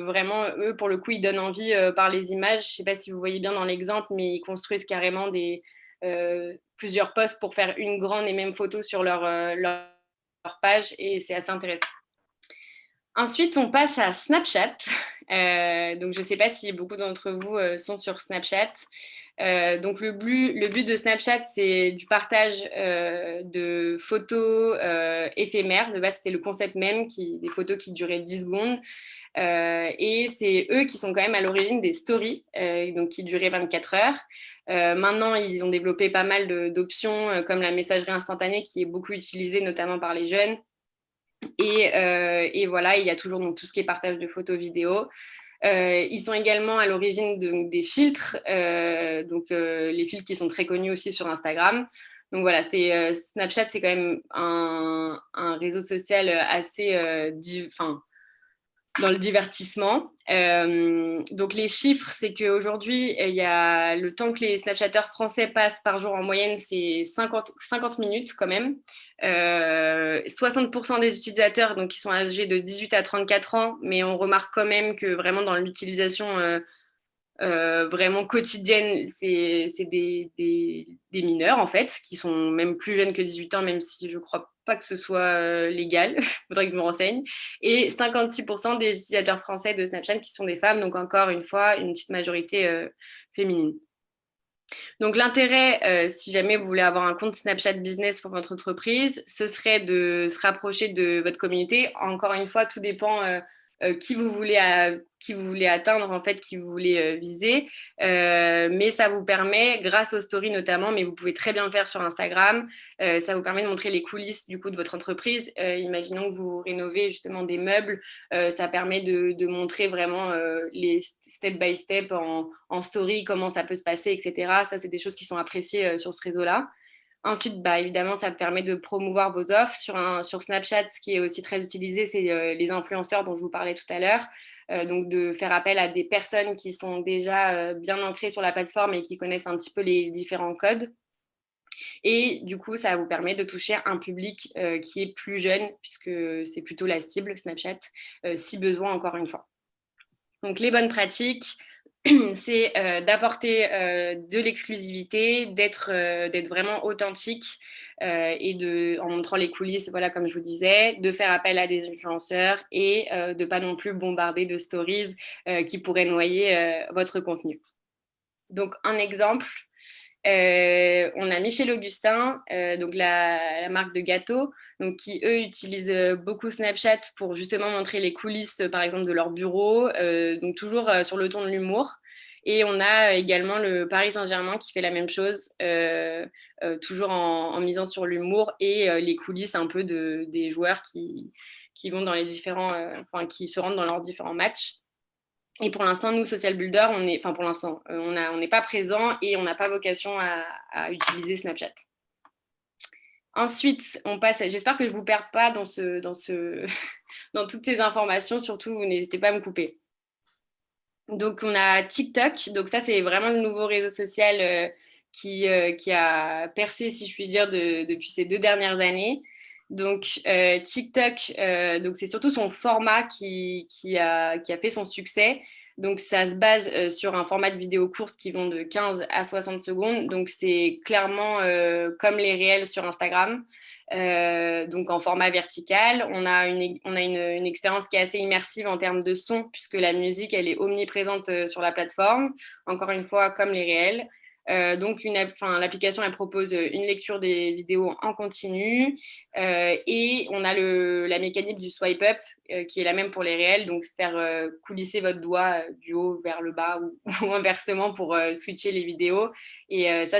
vraiment, eux, pour le coup, ils donnent envie par les images. Je ne sais pas si vous voyez bien dans l'exemple, mais ils construisent carrément plusieurs posts pour faire une grande et même photo sur leur page. Et c'est assez intéressant. Ensuite, on passe à Snapchat. Donc, je ne sais pas si beaucoup d'entre vous sont sur Snapchat. Donc, le but de Snapchat, c'est du partage de photos éphémères. De base, c'était le concept même, des photos qui duraient 10 secondes. Et c'est eux qui sont quand même à l'origine des stories, donc qui duraient 24 heures. Maintenant, ils ont développé pas mal d'options comme la messagerie instantanée qui est beaucoup utilisée, notamment par les jeunes. Et voilà, il y a toujours donc, tout ce qui est partage de photos, vidéos. Ils sont également à l'origine des filtres, les filtres qui sont très connus aussi sur Instagram. Donc voilà, Snapchat, c'est quand même un réseau social assez dans le divertissement. Donc les chiffres, c'est qu'aujourd'hui, il y a le temps que les Snapchatters français passent par jour en moyenne, c'est 50 minutes quand même. 60% des utilisateurs donc, qui sont âgés de 18 à 34 ans, mais on remarque quand même que vraiment dans l'utilisation vraiment quotidienne, c'est des mineurs en fait, qui sont même plus jeunes que 18 ans, même si je ne crois pas que ce soit légal, il faudrait que je me renseigne. Et 56% des utilisateurs français de Snapchat qui sont des femmes, donc encore une fois, une petite majorité féminine. Donc l'intérêt, si jamais vous voulez avoir un compte Snapchat Business pour votre entreprise, ce serait de se rapprocher de votre communauté. Encore une fois, tout dépend qui vous voulez atteindre, en fait, qui vous voulez viser. Mais ça vous permet, grâce aux stories notamment, mais vous pouvez très bien le faire sur Instagram, ça vous permet de montrer les coulisses du coup de votre entreprise. Imaginons que vous rénovez justement des meubles, ça permet de montrer vraiment les step by step en story, comment ça peut se passer, etc. Ça, c'est des choses qui sont appréciées sur ce réseau-là. Ensuite, évidemment, ça permet de promouvoir vos offres. Sur Snapchat, ce qui est aussi très utilisé, c'est les influenceurs dont je vous parlais tout à l'heure. Donc, de faire appel à des personnes qui sont déjà bien ancrées sur la plateforme et qui connaissent un petit peu les différents codes. Et du coup, ça vous permet de toucher un public qui est plus jeune, puisque c'est plutôt la cible, Snapchat, si besoin, encore une fois. Donc, les bonnes pratiques, c'est d'apporter de l'exclusivité, d'être vraiment authentique en montrant les coulisses, voilà, comme je vous disais, de faire appel à des influenceurs et de ne pas non plus bombarder de stories qui pourraient noyer votre contenu. Donc, un exemple, on a Michel Augustin, donc la marque de gâteaux, donc qui, eux, utilisent beaucoup Snapchat pour justement montrer les coulisses, par exemple, de leur bureau, donc toujours sur le ton de l'humour. Et on a également le Paris Saint-Germain qui fait la même chose, toujours en misant sur l'humour et les coulisses un peu des joueurs qui vont dans les qui se rendent dans leurs différents matchs. Et pour l'instant, nous, Social Builder, on n'est pas présent et on n'a pas vocation à utiliser Snapchat. Ensuite, on passe. J'espère que je ne vous perds pas dans toutes ces informations. Surtout, n'hésitez pas à me couper. Donc, on a TikTok. Donc, ça, c'est vraiment le nouveau réseau social qui a percé, si je puis dire, depuis ces 2 dernières années. Donc, TikTok, donc c'est surtout son format qui a fait son succès. Donc, ça se base sur un format de vidéo courte qui vont de 15 à 60 secondes. Donc, c'est clairement comme les réels sur Instagram. Donc, en format vertical. On a une expérience qui est assez immersive en termes de son, puisque la musique, elle est omniprésente sur la plateforme. Encore une fois, comme les réels. Donc, l'application, elle propose une lecture des vidéos en continu et on a la mécanique du swipe up qui est la même pour les réels, donc faire coulisser votre doigt du haut vers le bas ou inversement pour switcher les vidéos. Et ça,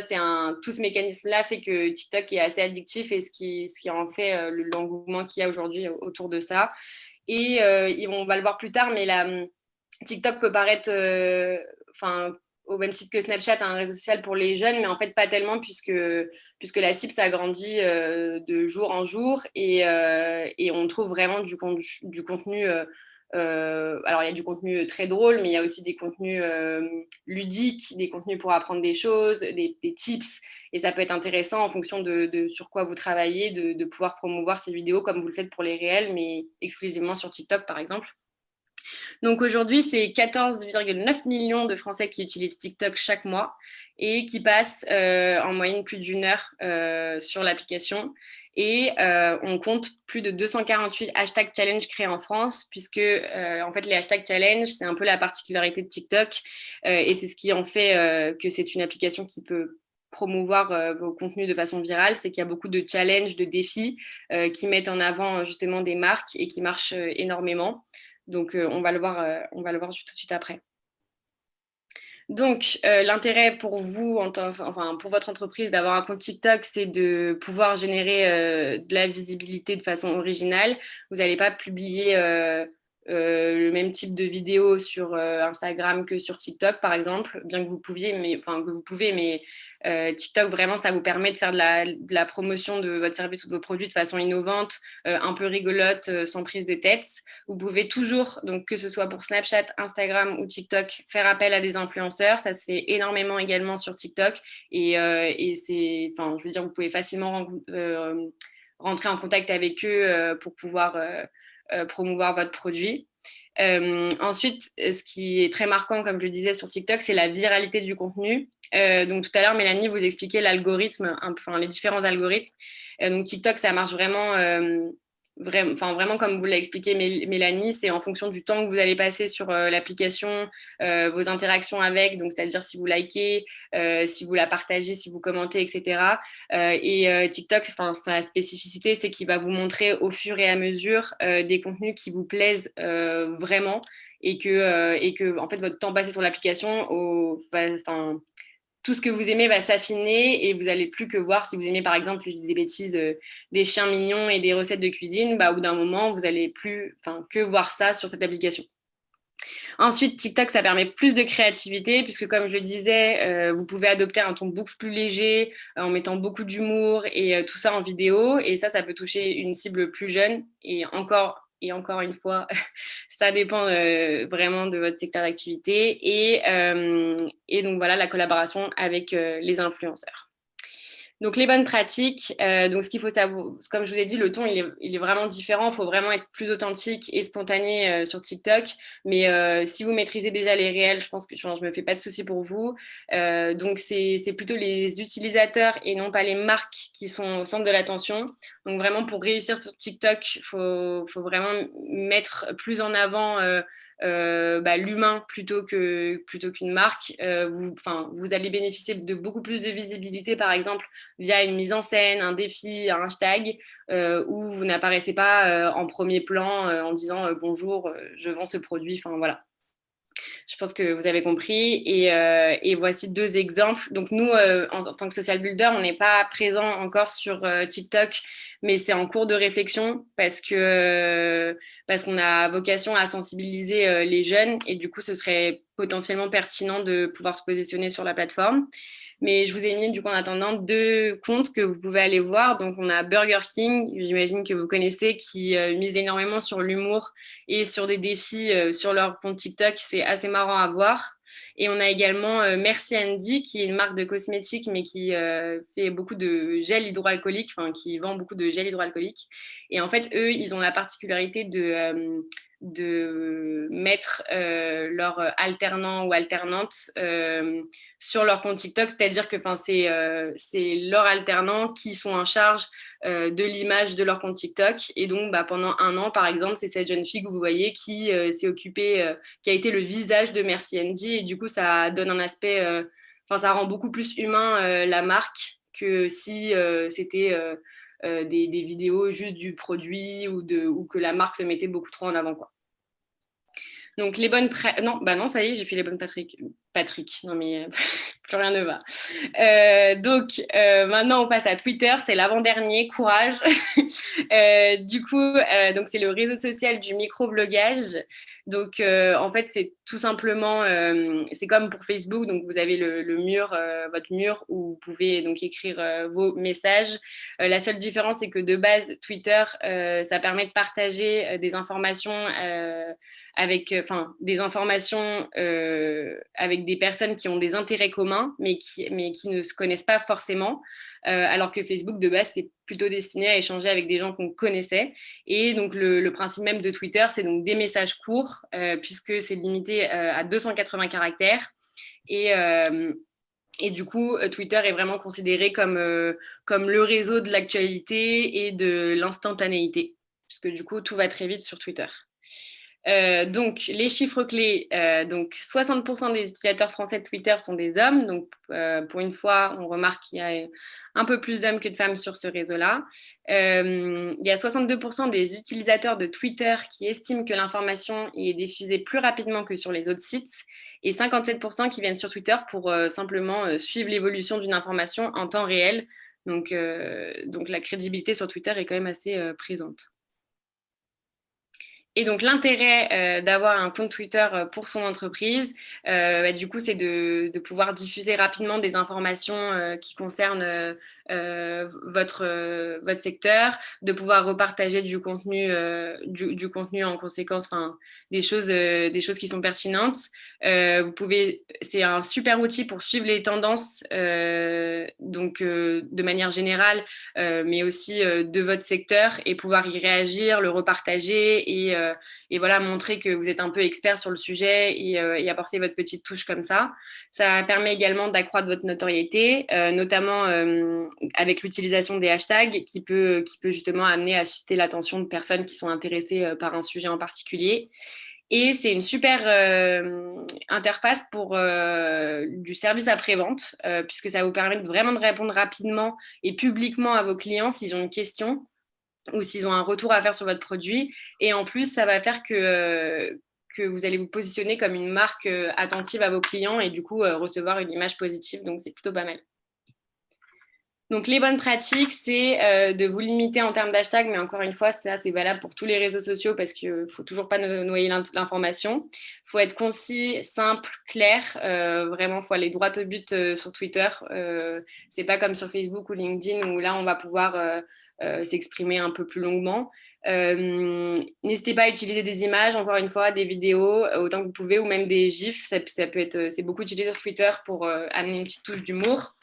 tout ce mécanisme-là fait que TikTok est assez addictif et ce qui en fait l'engouement qu'il y a aujourd'hui autour de ça. Et on va le voir plus tard, mais TikTok peut paraître au même titre que Snapchat, un réseau social pour les jeunes, mais en fait pas tellement puisque la cible s'agrandit de jour en jour et on trouve vraiment du contenu. Alors il y a du contenu très drôle, mais il y a aussi des contenus ludiques, des contenus pour apprendre des choses, des tips, et ça peut être intéressant en fonction de sur quoi vous travaillez, de pouvoir promouvoir ces vidéos comme vous le faites pour les réels, mais exclusivement sur TikTok par exemple. Donc aujourd'hui, c'est 14,9 millions de Français qui utilisent TikTok chaque mois et qui passent en moyenne plus d'1 heure sur l'application. Et on compte plus de 248 hashtags challenge créés en France, puisque en fait, les hashtags challenge, c'est un peu la particularité de TikTok. Et c'est ce qui en fait que c'est une application qui peut promouvoir vos contenus de façon virale, c'est qu'il y a beaucoup de challenges, de défis qui mettent en avant justement des marques et qui marchent énormément. Donc, on va le voir tout de suite après. Donc, l'intérêt pour vous, pour votre entreprise, d'avoir un compte TikTok, c'est de pouvoir générer de la visibilité de façon originale. Vous n'allez pas publier le même type de vidéo sur Instagram que sur TikTok, par exemple, bien que vous pouvez, mais TikTok, vraiment, ça vous permet de faire de la promotion de votre service ou de vos produits de façon innovante, un peu rigolote, sans prise de tête. Vous pouvez toujours, donc que ce soit pour Snapchat, Instagram ou TikTok, faire appel à des influenceurs. Ça se fait énormément également sur TikTok. Et je veux dire, vous pouvez facilement rentrer en contact avec eux pour pouvoir promouvoir votre produit. Ensuite, ce qui est très marquant, comme je le disais sur TikTok, c'est la viralité du contenu. Donc tout à l'heure, Mélanie vous expliquait l'algorithme, les différents algorithmes. Donc TikTok, ça marche vraiment comme vous l'a expliqué Mélanie, c'est en fonction du temps que vous allez passer sur l'application, vos interactions avec, donc c'est-à-dire si vous likez, si vous la partagez, si vous commentez, etc. TikTok, sa spécificité, c'est qu'il va vous montrer au fur et à mesure des contenus qui vous plaisent vraiment et que en fait votre temps passé sur l'application tout ce que vous aimez va s'affiner et vous n'allez plus que voir, si vous aimez par exemple, je dis des bêtises, des chiens mignons et des recettes de cuisine, au bout d'un moment, vous n'allez plus que voir ça sur cette application. Ensuite, TikTok, ça permet plus de créativité puisque, comme je le disais, vous pouvez adopter un ton beaucoup plus léger en mettant beaucoup d'humour et tout ça en vidéo. Et ça peut toucher une cible plus jeune. Et encore une fois, ça dépend vraiment de votre secteur d'activité. Et donc, voilà, la collaboration avec les influenceurs. Donc, les bonnes pratiques. Donc, ce qu'il faut savoir, comme je vous ai dit, le ton, il est vraiment différent. Il faut vraiment être plus authentique et spontané sur TikTok. Mais si vous maîtrisez déjà les réels, je pense que je ne me fais pas de soucis pour vous. Donc, c'est plutôt les utilisateurs et non pas les marques qui sont au centre de l'attention. Donc, vraiment, pour réussir sur TikTok, il faut vraiment mettre plus en avant l'humain plutôt qu'une marque. Vous allez bénéficier de beaucoup plus de visibilité, par exemple, via une mise en scène, un défi, un hashtag, où vous n'apparaissez pas en premier plan en disant bonjour, je vends ce produit. Enfin, voilà. Je pense que vous avez compris. Et voici 2 exemples. Donc, nous, en tant que social builder, on n'est pas présent encore sur TikTok, mais c'est en cours de réflexion parce qu'on a vocation à sensibiliser les jeunes. Et du coup, ce serait potentiellement pertinent de pouvoir se positionner sur la plateforme. Mais je vous ai mis, du coup, en attendant, 2 comptes que vous pouvez aller voir. Donc, on a Burger King, j'imagine que vous connaissez, qui mise énormément sur l'humour et sur des défis sur leur compte TikTok. C'est assez marrant à voir. Et on a également Merci Andy, qui est une marque de cosmétiques, mais qui fait beaucoup de gel hydroalcoolique, qui vend beaucoup de gel hydroalcoolique. Et en fait, eux, ils ont la particularité de mettre leur alternant ou alternante sur leur compte TikTok, c'est-à-dire que c'est leurs alternants qui sont en charge de l'image de leur compte TikTok. Et donc, pendant 1 an, par exemple, c'est cette jeune fille que vous voyez qui s'est occupée, qui a été le visage de Merci Andy. Et du coup, ça donne un aspect, ça rend beaucoup plus humain la marque que si c'était des vidéos juste du produit ou que la marque se mettait beaucoup trop en avant, quoi. Donc, les bonnes non, ça y est, j'ai fait les bonnes Patrick. Non, mais plus rien ne va. Maintenant, on passe à Twitter. C'est l'avant-dernier. Courage. Du coup, donc c'est le réseau social du microblogage. Donc, en fait, c'est tout simplement, c'est comme pour Facebook. Donc, vous avez le mur, votre mur, où vous pouvez donc écrire vos messages. La seule différence, c'est que de base, Twitter, ça permet de partager des informations avec des personnes qui ont des intérêts communs, mais qui ne se connaissent pas forcément, alors que Facebook, de base, c'était plutôt destiné à échanger avec des gens qu'on connaissait. Et donc, le principe même de Twitter, c'est donc des messages courts, puisque c'est limité à 280 caractères. Et du coup, Twitter est vraiment considéré comme le réseau de l'actualité et de l'instantanéité, puisque du coup, tout va très vite sur Twitter. Donc, les chiffres clés, donc 60% des utilisateurs français de Twitter sont des hommes. Donc, pour une fois, on remarque qu'il y a un peu plus d'hommes que de femmes sur ce réseau-là. Il y a 62% des utilisateurs de Twitter qui estiment que l'information est diffusée plus rapidement que sur les autres sites et 57% qui viennent sur Twitter pour simplement suivre l'évolution d'une information en temps réel. Donc, la crédibilité sur Twitter est quand même assez présente. Et donc, l'intérêt d'avoir un compte Twitter pour son entreprise, du coup, c'est de pouvoir diffuser rapidement des informations qui concernent votre secteur, de pouvoir repartager du contenu en conséquence, des choses qui sont pertinentes. C'est un super outil pour suivre les tendances, de manière générale, mais aussi de votre secteur et pouvoir y réagir, le repartager et voilà, montrer que vous êtes un peu expert sur le sujet et apporter votre petite touche comme ça. Ça permet également d'accroître votre notoriété, notamment avec l'utilisation des hashtags qui peut justement amener à susciter l'attention de personnes qui sont intéressées par un sujet en particulier. Et c'est une super interface pour du service après-vente, puisque ça vous permet vraiment de répondre rapidement et publiquement à vos clients s'ils ont une question ou s'ils ont un retour à faire sur votre produit. Et en plus, ça va faire que vous allez vous positionner comme une marque attentive à vos clients et du coup recevoir une image positive. Donc, c'est plutôt pas mal. Donc, les bonnes pratiques, c'est de vous limiter en termes d'hashtag, mais encore une fois, ça, c'est valable pour tous les réseaux sociaux parce qu'il ne faut toujours pas noyer l'information. Il faut être concis, simple, clair. Vraiment, il faut aller droit au but sur Twitter. C'est pas comme sur Facebook ou LinkedIn où là, on va pouvoir s'exprimer un peu plus longuement. N'hésitez pas à utiliser des images, encore une fois, des vidéos, autant que vous pouvez, ou même des gifs. Ça peut être, c'est beaucoup utilisé sur Twitter pour amener une petite touche d'humour.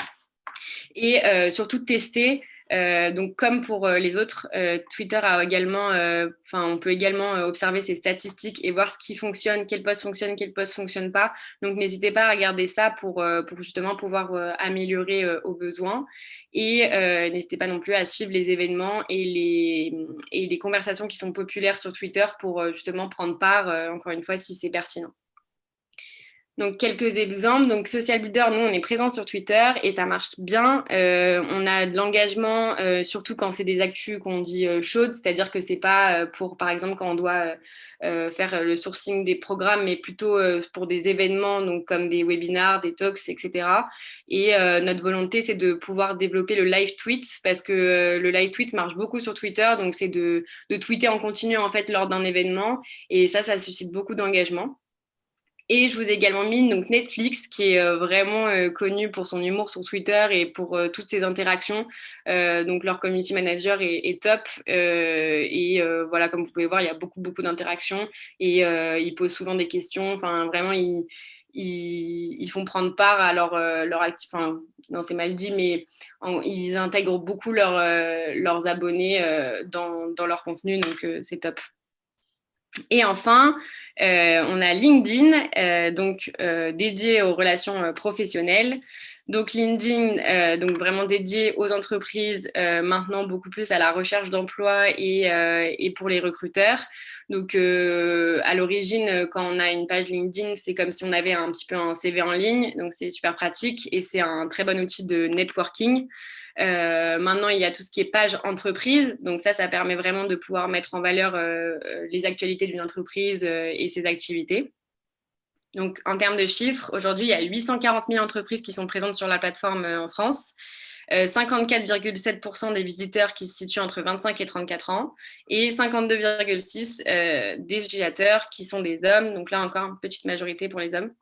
Et surtout tester. Donc, comme pour les autres, Twitter a également, on peut également observer ses statistiques et voir ce qui fonctionne, quel post fonctionne pas. Donc, n'hésitez pas à regarder ça pour justement pouvoir améliorer au besoin. Et n'hésitez pas non plus à suivre les événements et les conversations qui sont populaires sur Twitter pour justement prendre part, encore une fois, si c'est pertinent. Donc, quelques exemples. Donc, Social Builder, nous, on est présent sur Twitter et ça marche bien. On a de l'engagement, surtout quand c'est des actus qu'on dit chaudes, c'est-à-dire que c'est pas pour, par exemple, quand on doit faire le sourcing des programmes, mais plutôt pour des événements, donc comme des webinars, des talks, etc. Et notre volonté, c'est de pouvoir développer le live tweet parce que le live tweet marche beaucoup sur Twitter. Donc, c'est de tweeter en continu, en fait, lors d'un événement. Et ça suscite beaucoup d'engagement. Et je vous ai également mis donc, Netflix, qui est vraiment connu pour son humour sur Twitter et pour toutes ses interactions. Donc, leur community manager est top. Voilà, comme vous pouvez voir, il y a beaucoup, beaucoup d'interactions. Et ils posent souvent des questions. Enfin, vraiment, ils font prendre part à leur activité. Enfin, non, c'est mal dit, mais ils intègrent beaucoup leurs abonnés dans leur contenu. Donc, c'est top. Et enfin, on a LinkedIn, dédié aux relations professionnelles. Donc LinkedIn, donc vraiment dédié aux entreprises, maintenant beaucoup plus à la recherche d'emploi et pour les recruteurs. Donc à l'origine, quand on a une page LinkedIn, c'est comme si on avait un petit peu un CV en ligne. Donc c'est super pratique et c'est un très bon outil de networking. Maintenant, il y a tout ce qui est page entreprise. Donc ça permet vraiment de pouvoir mettre en valeur les actualités d'une entreprise et ses activités. Donc, en termes de chiffres, aujourd'hui, il y a 840 000 entreprises qui sont présentes sur la plateforme en France. 54,7% des visiteurs qui se situent entre 25 et 34 ans et 52,6% des utilisateurs qui sont des hommes. Donc là, encore une petite majorité pour les hommes.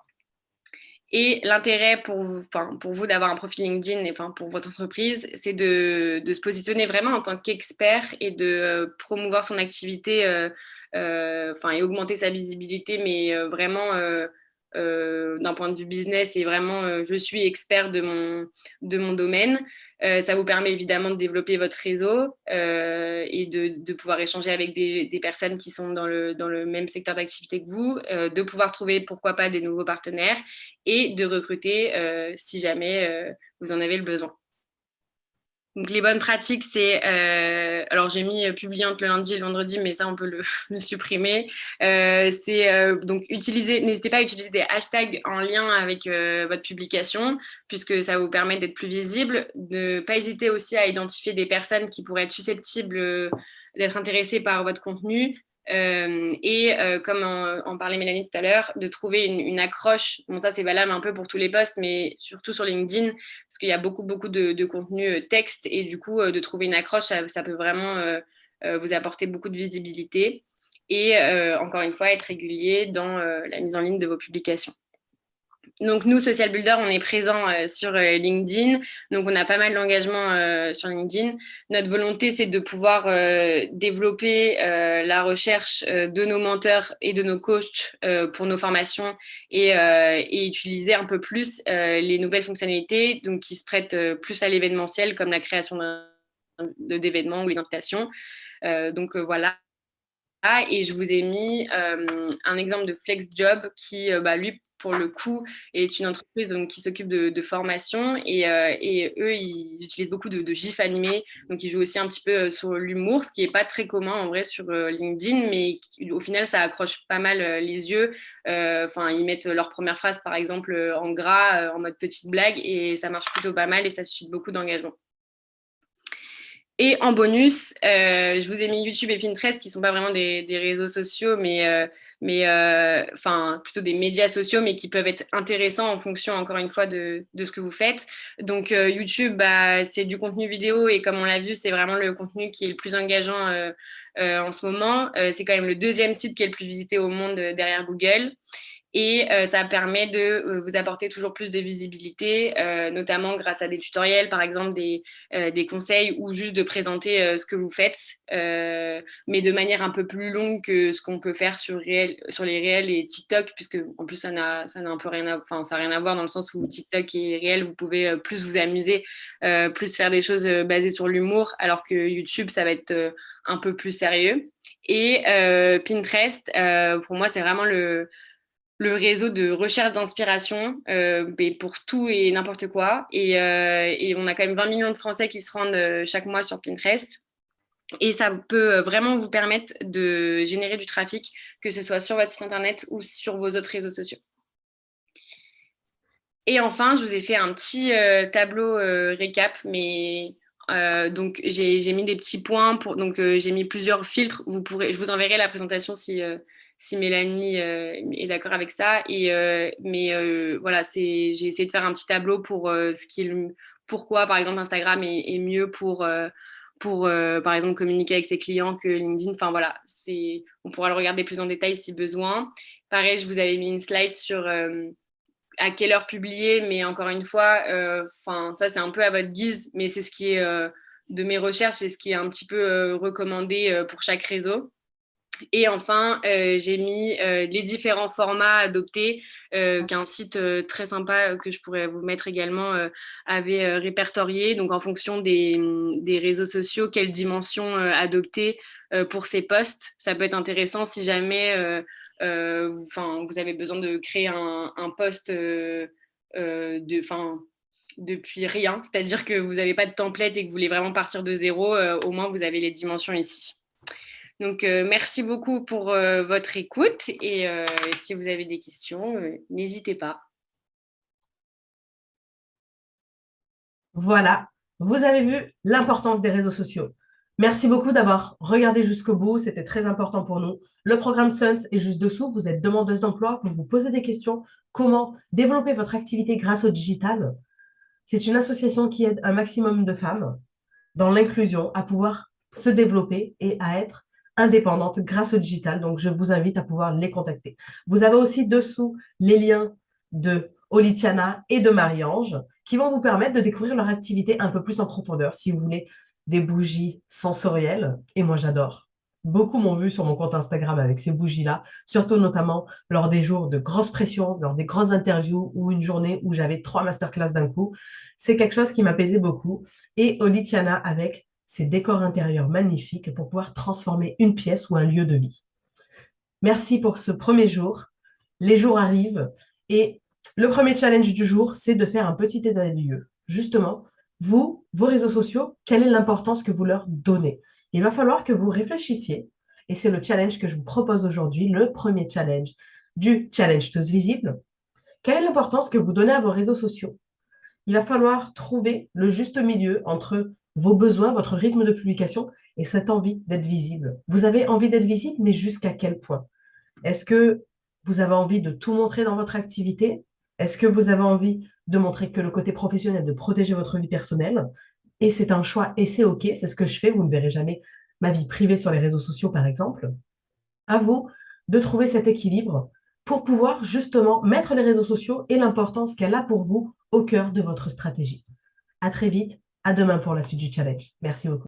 Et l'intérêt pour vous d'avoir un profil LinkedIn et pour votre entreprise, c'est de se positionner vraiment en tant qu'expert et de promouvoir son activité et augmenter sa visibilité, mais vraiment d'un point de vue business et vraiment je suis expert de mon domaine. Ça vous permet évidemment de développer votre réseau et de pouvoir échanger avec des personnes qui sont dans le même secteur d'activité que vous, de pouvoir trouver pourquoi pas des nouveaux partenaires et de recruter si jamais vous en avez le besoin. Donc, les bonnes pratiques, c'est... alors, j'ai mis publier entre le lundi et le vendredi, mais ça, on peut le supprimer. Donc, n'hésitez pas à utiliser des hashtags en lien avec votre publication, puisque ça vous permet d'être plus visible. Ne pas hésiter aussi à identifier des personnes qui pourraient être susceptibles d'être intéressées par votre contenu. Comme en parlait Mélanie tout à l'heure, de trouver une accroche. Bon, ça, c'est valable un peu pour tous les posts, mais surtout sur LinkedIn, parce qu'il y a beaucoup de contenu texte, et du coup, de trouver une accroche, ça peut vraiment vous apporter beaucoup de visibilité. Et encore une fois, être régulier dans la mise en ligne de vos publications. Donc, nous, Social Builder, on est présent sur LinkedIn. Donc, on a pas mal d'engagement sur LinkedIn. Notre volonté, c'est de pouvoir développer la recherche de nos menteurs et de nos coachs pour nos formations et utiliser un peu plus les nouvelles fonctionnalités donc, qui se prêtent plus à l'événementiel, comme la création d'événements ou les invitations. Voilà. Et je vous ai mis un exemple de FlexJob qui, lui, pour le coup, est une entreprise donc, qui s'occupe de formation et eux, ils utilisent beaucoup de gifs animés. Donc, ils jouent aussi un petit peu sur l'humour, ce qui n'est pas très commun en vrai sur LinkedIn, mais au final, ça accroche pas mal les yeux. Ils mettent leur première phrase, par exemple, en gras, en mode petite blague, et ça marche plutôt pas mal et ça suscite beaucoup d'engagement. Et en bonus, je vous ai mis YouTube et Pinterest qui ne sont pas vraiment des réseaux sociaux, mais plutôt des médias sociaux, mais qui peuvent être intéressants en fonction, encore une fois, de ce que vous faites. Donc, YouTube, c'est du contenu vidéo et comme on l'a vu, c'est vraiment le contenu qui est le plus engageant en ce moment. C'est quand même le 2e site qui est le plus visité au monde derrière Google. Et ça permet de vous apporter toujours plus de visibilité, notamment grâce à des tutoriels, par exemple des conseils ou juste de présenter ce que vous faites, mais de manière un peu plus longue que ce qu'on peut faire sur les réels et TikTok, puisque en plus ça n'a un peu rien à voir dans le sens où TikTok et réel, vous pouvez plus vous amuser, plus faire des choses basées sur l'humour, alors que YouTube, ça va être un peu plus sérieux. Et Pinterest, pour moi, c'est vraiment le réseau de recherche d'inspiration pour tout et n'importe quoi. Et on a quand même 20 millions de Français qui se rendent chaque mois sur Pinterest. Et ça peut vraiment vous permettre de générer du trafic, que ce soit sur votre site internet ou sur vos autres réseaux sociaux. Et enfin, je vous ai fait un petit tableau récap, mais donc j'ai mis des petits points. J'ai mis plusieurs filtres. Je vous enverrai la présentation si Mélanie est d'accord avec ça. Voilà, j'ai essayé de faire un petit tableau pour pourquoi, par exemple, Instagram est mieux pour par exemple, communiquer avec ses clients que LinkedIn. Enfin, voilà, on pourra le regarder plus en détail si besoin. Pareil, je vous avais mis une slide sur à quelle heure publier, mais encore une fois, ça, c'est un peu à votre guise, mais c'est ce qui est de mes recherches, c'est ce qui est un petit peu recommandé pour chaque réseau. Et enfin, j'ai mis les différents formats adoptés qu'un site très sympa que je pourrais vous mettre également avait répertorié. Donc, en fonction des réseaux sociaux, quelle dimension adopter pour ces posts. Ça peut être intéressant si jamais vous avez besoin de créer un post depuis rien. C'est-à-dire que vous n'avez pas de template et que vous voulez vraiment partir de zéro. Au moins, vous avez les dimensions ici. Donc, merci beaucoup pour votre écoute et si vous avez des questions, n'hésitez pas. Voilà, vous avez vu l'importance des réseaux sociaux. Merci beaucoup d'avoir regardé jusqu'au bout, c'était très important pour nous. Le programme SUNS est juste dessous, vous êtes demandeuse d'emploi, vous vous posez des questions, comment développer votre activité grâce au digital. C'est une association qui aide un maximum de femmes dans l'inclusion à pouvoir se développer et à être indépendantes grâce au digital. Donc, je vous invite à pouvoir les contacter. Vous avez aussi dessous les liens de Olitiana et de Marie-Ange qui vont vous permettre de découvrir leur activité un peu plus en profondeur si vous voulez des bougies sensorielles. Et moi, j'adore Beaucoup m'ont vu sur mon compte Instagram avec ces bougies-là, surtout notamment lors des jours de grosse pression, lors des grosses interviews ou une journée où j'avais 3 masterclass d'un coup. C'est quelque chose qui m'apaisait beaucoup. Et Olitiana avec ses décors intérieurs magnifiques pour pouvoir transformer une pièce ou un lieu de vie. Merci pour ce premier jour. Les jours arrivent et le premier challenge du jour, c'est de faire un petit état des lieux. Justement, vous, vos réseaux sociaux, quelle est l'importance que vous leur donnez? Il va falloir que vous réfléchissiez et c'est le challenge que je vous propose aujourd'hui, le premier challenge du challenge tous visibles. Quelle est l'importance que vous donnez à vos réseaux sociaux? Il va falloir trouver le juste milieu entre vos besoins, votre rythme de publication et cette envie d'être visible. Vous avez envie d'être visible, mais jusqu'à quel point? Est-ce que vous avez envie de tout montrer dans votre activité? Est-ce que vous avez envie de montrer que le côté professionnel, de protéger votre vie personnelle? Et c'est un choix et c'est OK, c'est ce que je fais. Vous ne verrez jamais ma vie privée sur les réseaux sociaux, par exemple. À vous de trouver cet équilibre pour pouvoir justement mettre les réseaux sociaux et l'importance qu'elle a pour vous au cœur de votre stratégie. À très vite, à demain pour la suite du challenge. Merci beaucoup.